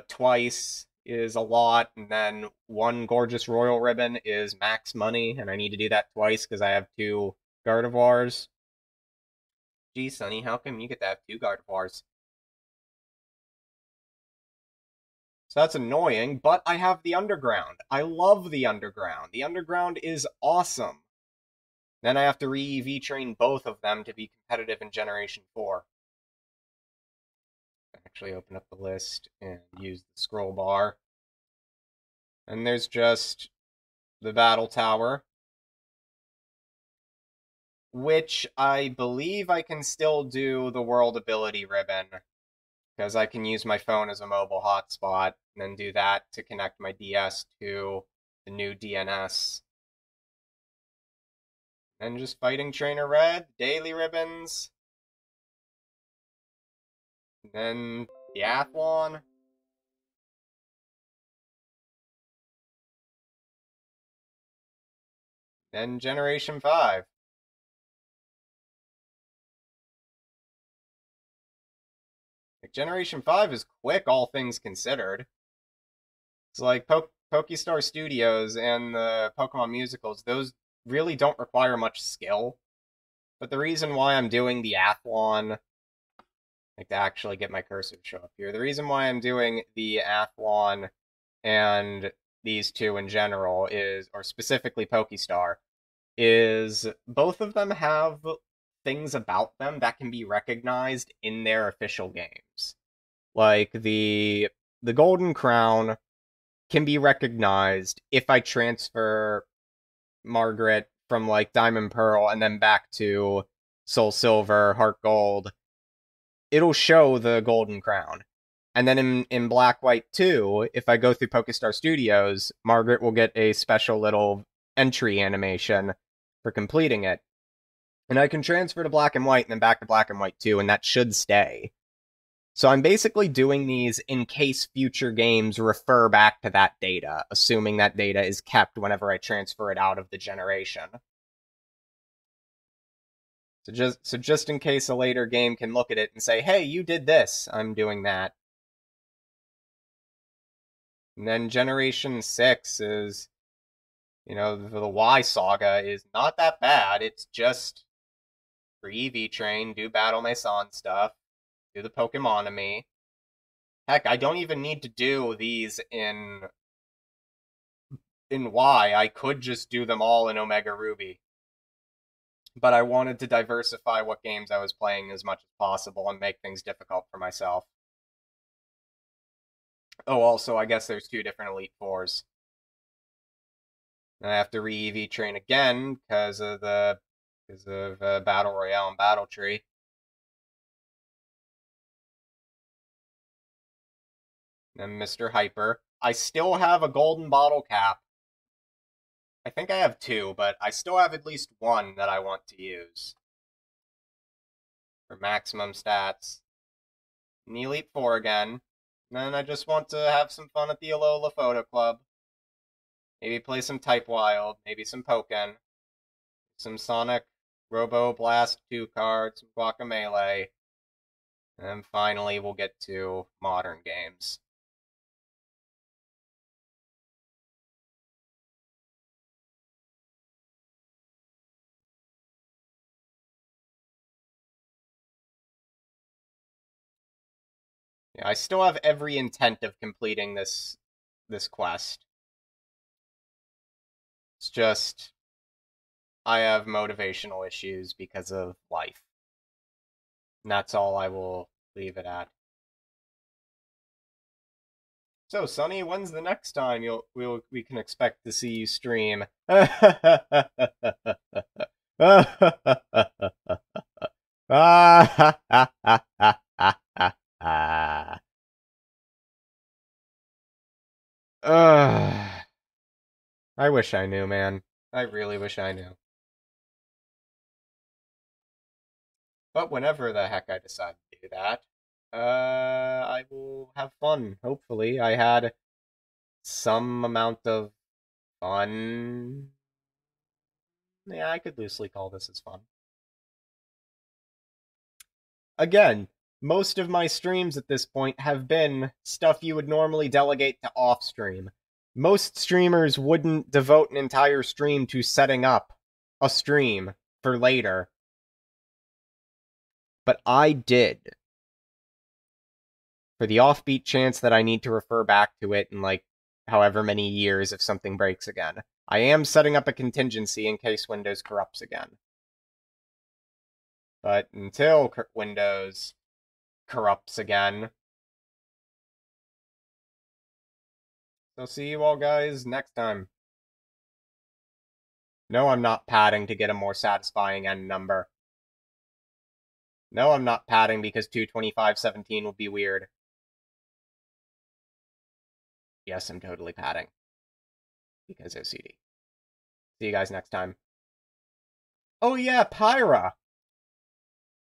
twice is a lot, and then one Gorgeous Royal Ribbon is max money, and I need to do that twice because I have two Gardevoirs. Gee, Sonny, how come you get to have two Gardevoirs? So that's annoying, but I have the Underground. I love the Underground. The Underground is awesome. Then I have to re-EV train both of them to be competitive in Generation 4. Actually open up the list and use the scroll bar. And there's just the Battle Tower, which I believe I can still do the World Ability Ribbon, because I can use my phone as a mobile hotspot, and then do that to connect my DS to the new DNS. And just Fighting Trainer Red, Daily Ribbons, and then the Athlon. Then Generation 5. Like, Generation 5 is quick, all things considered. It's like Pokestar Studios and the Pokemon musicals, those really don't require much skill. But the reason why I'm doing the Athlon, like to actually get my cursor to show up here, the reason why I'm doing the Athlon and these two in general is, or specifically Pokestar, is both of them have things about them that can be recognized in their official games. Like the Golden Crown can be recognized if I transfer Margaret from like Diamond Pearl and then back to Soul Silver, Heart Gold. It'll show the Golden Crown. And then in Black White 2, if I go through Pokestar Studios, Margaret will get a special little entry animation for completing it. And I can transfer to Black and White and then back to Black and White 2, and that should stay. So I'm basically doing these in case future games refer back to that data, assuming that data is kept whenever I transfer it out of the generation. So just in case a later game can look at it and say, "Hey, you did this." I'm doing that. And then Generation 6 is, the Y Saga is not that bad. It's just for EV Train, do Battle Mason stuff, do the Pokemonomy. Heck, I don't even need to do these in Y. I could just do them all in Omega Ruby. But I wanted to diversify what games I was playing as much as possible and make things difficult for myself. Oh, also, I guess there's two different Elite Fours. And I have to re-EV train again because of Battle Royale and Battle Tree. And Mr. Hyper. I still have a golden bottle cap. I think I have two, but I still have at least one that I want to use for maximum stats. And the Elite Four again. And then I just want to have some fun at the Alola Photo Club. Maybe play some Type Wild, maybe some Pokken, some Sonic Robo Blast 2 cards, some Guacamelee, and then finally we'll get to modern games. Yeah, I still have every intent of completing this quest. It's just I have motivational issues because of life. And that's all I will leave it at. So, Sonny, when's the next time we can expect to see you stream? I wish I knew, man. I really wish I knew. But whenever the heck I decide to do that, I will have fun, hopefully. I had some amount of fun. Yeah, I could loosely call this as fun. Again, most of my streams at this point have been stuff you would normally delegate to off stream. Most streamers wouldn't devote an entire stream to setting up a stream for later. But I did. For the offbeat chance that I need to refer back to it in like however many years if something breaks again. I am setting up a contingency in case Windows corrupts again. But until Windows corrupts again, so see you all guys next time. No, I'm not padding to get a more satisfying end number. No, I'm not padding because 22517 will be weird. Yes, I'm totally padding. Because OCD. See you guys next time. Oh yeah, Pyra!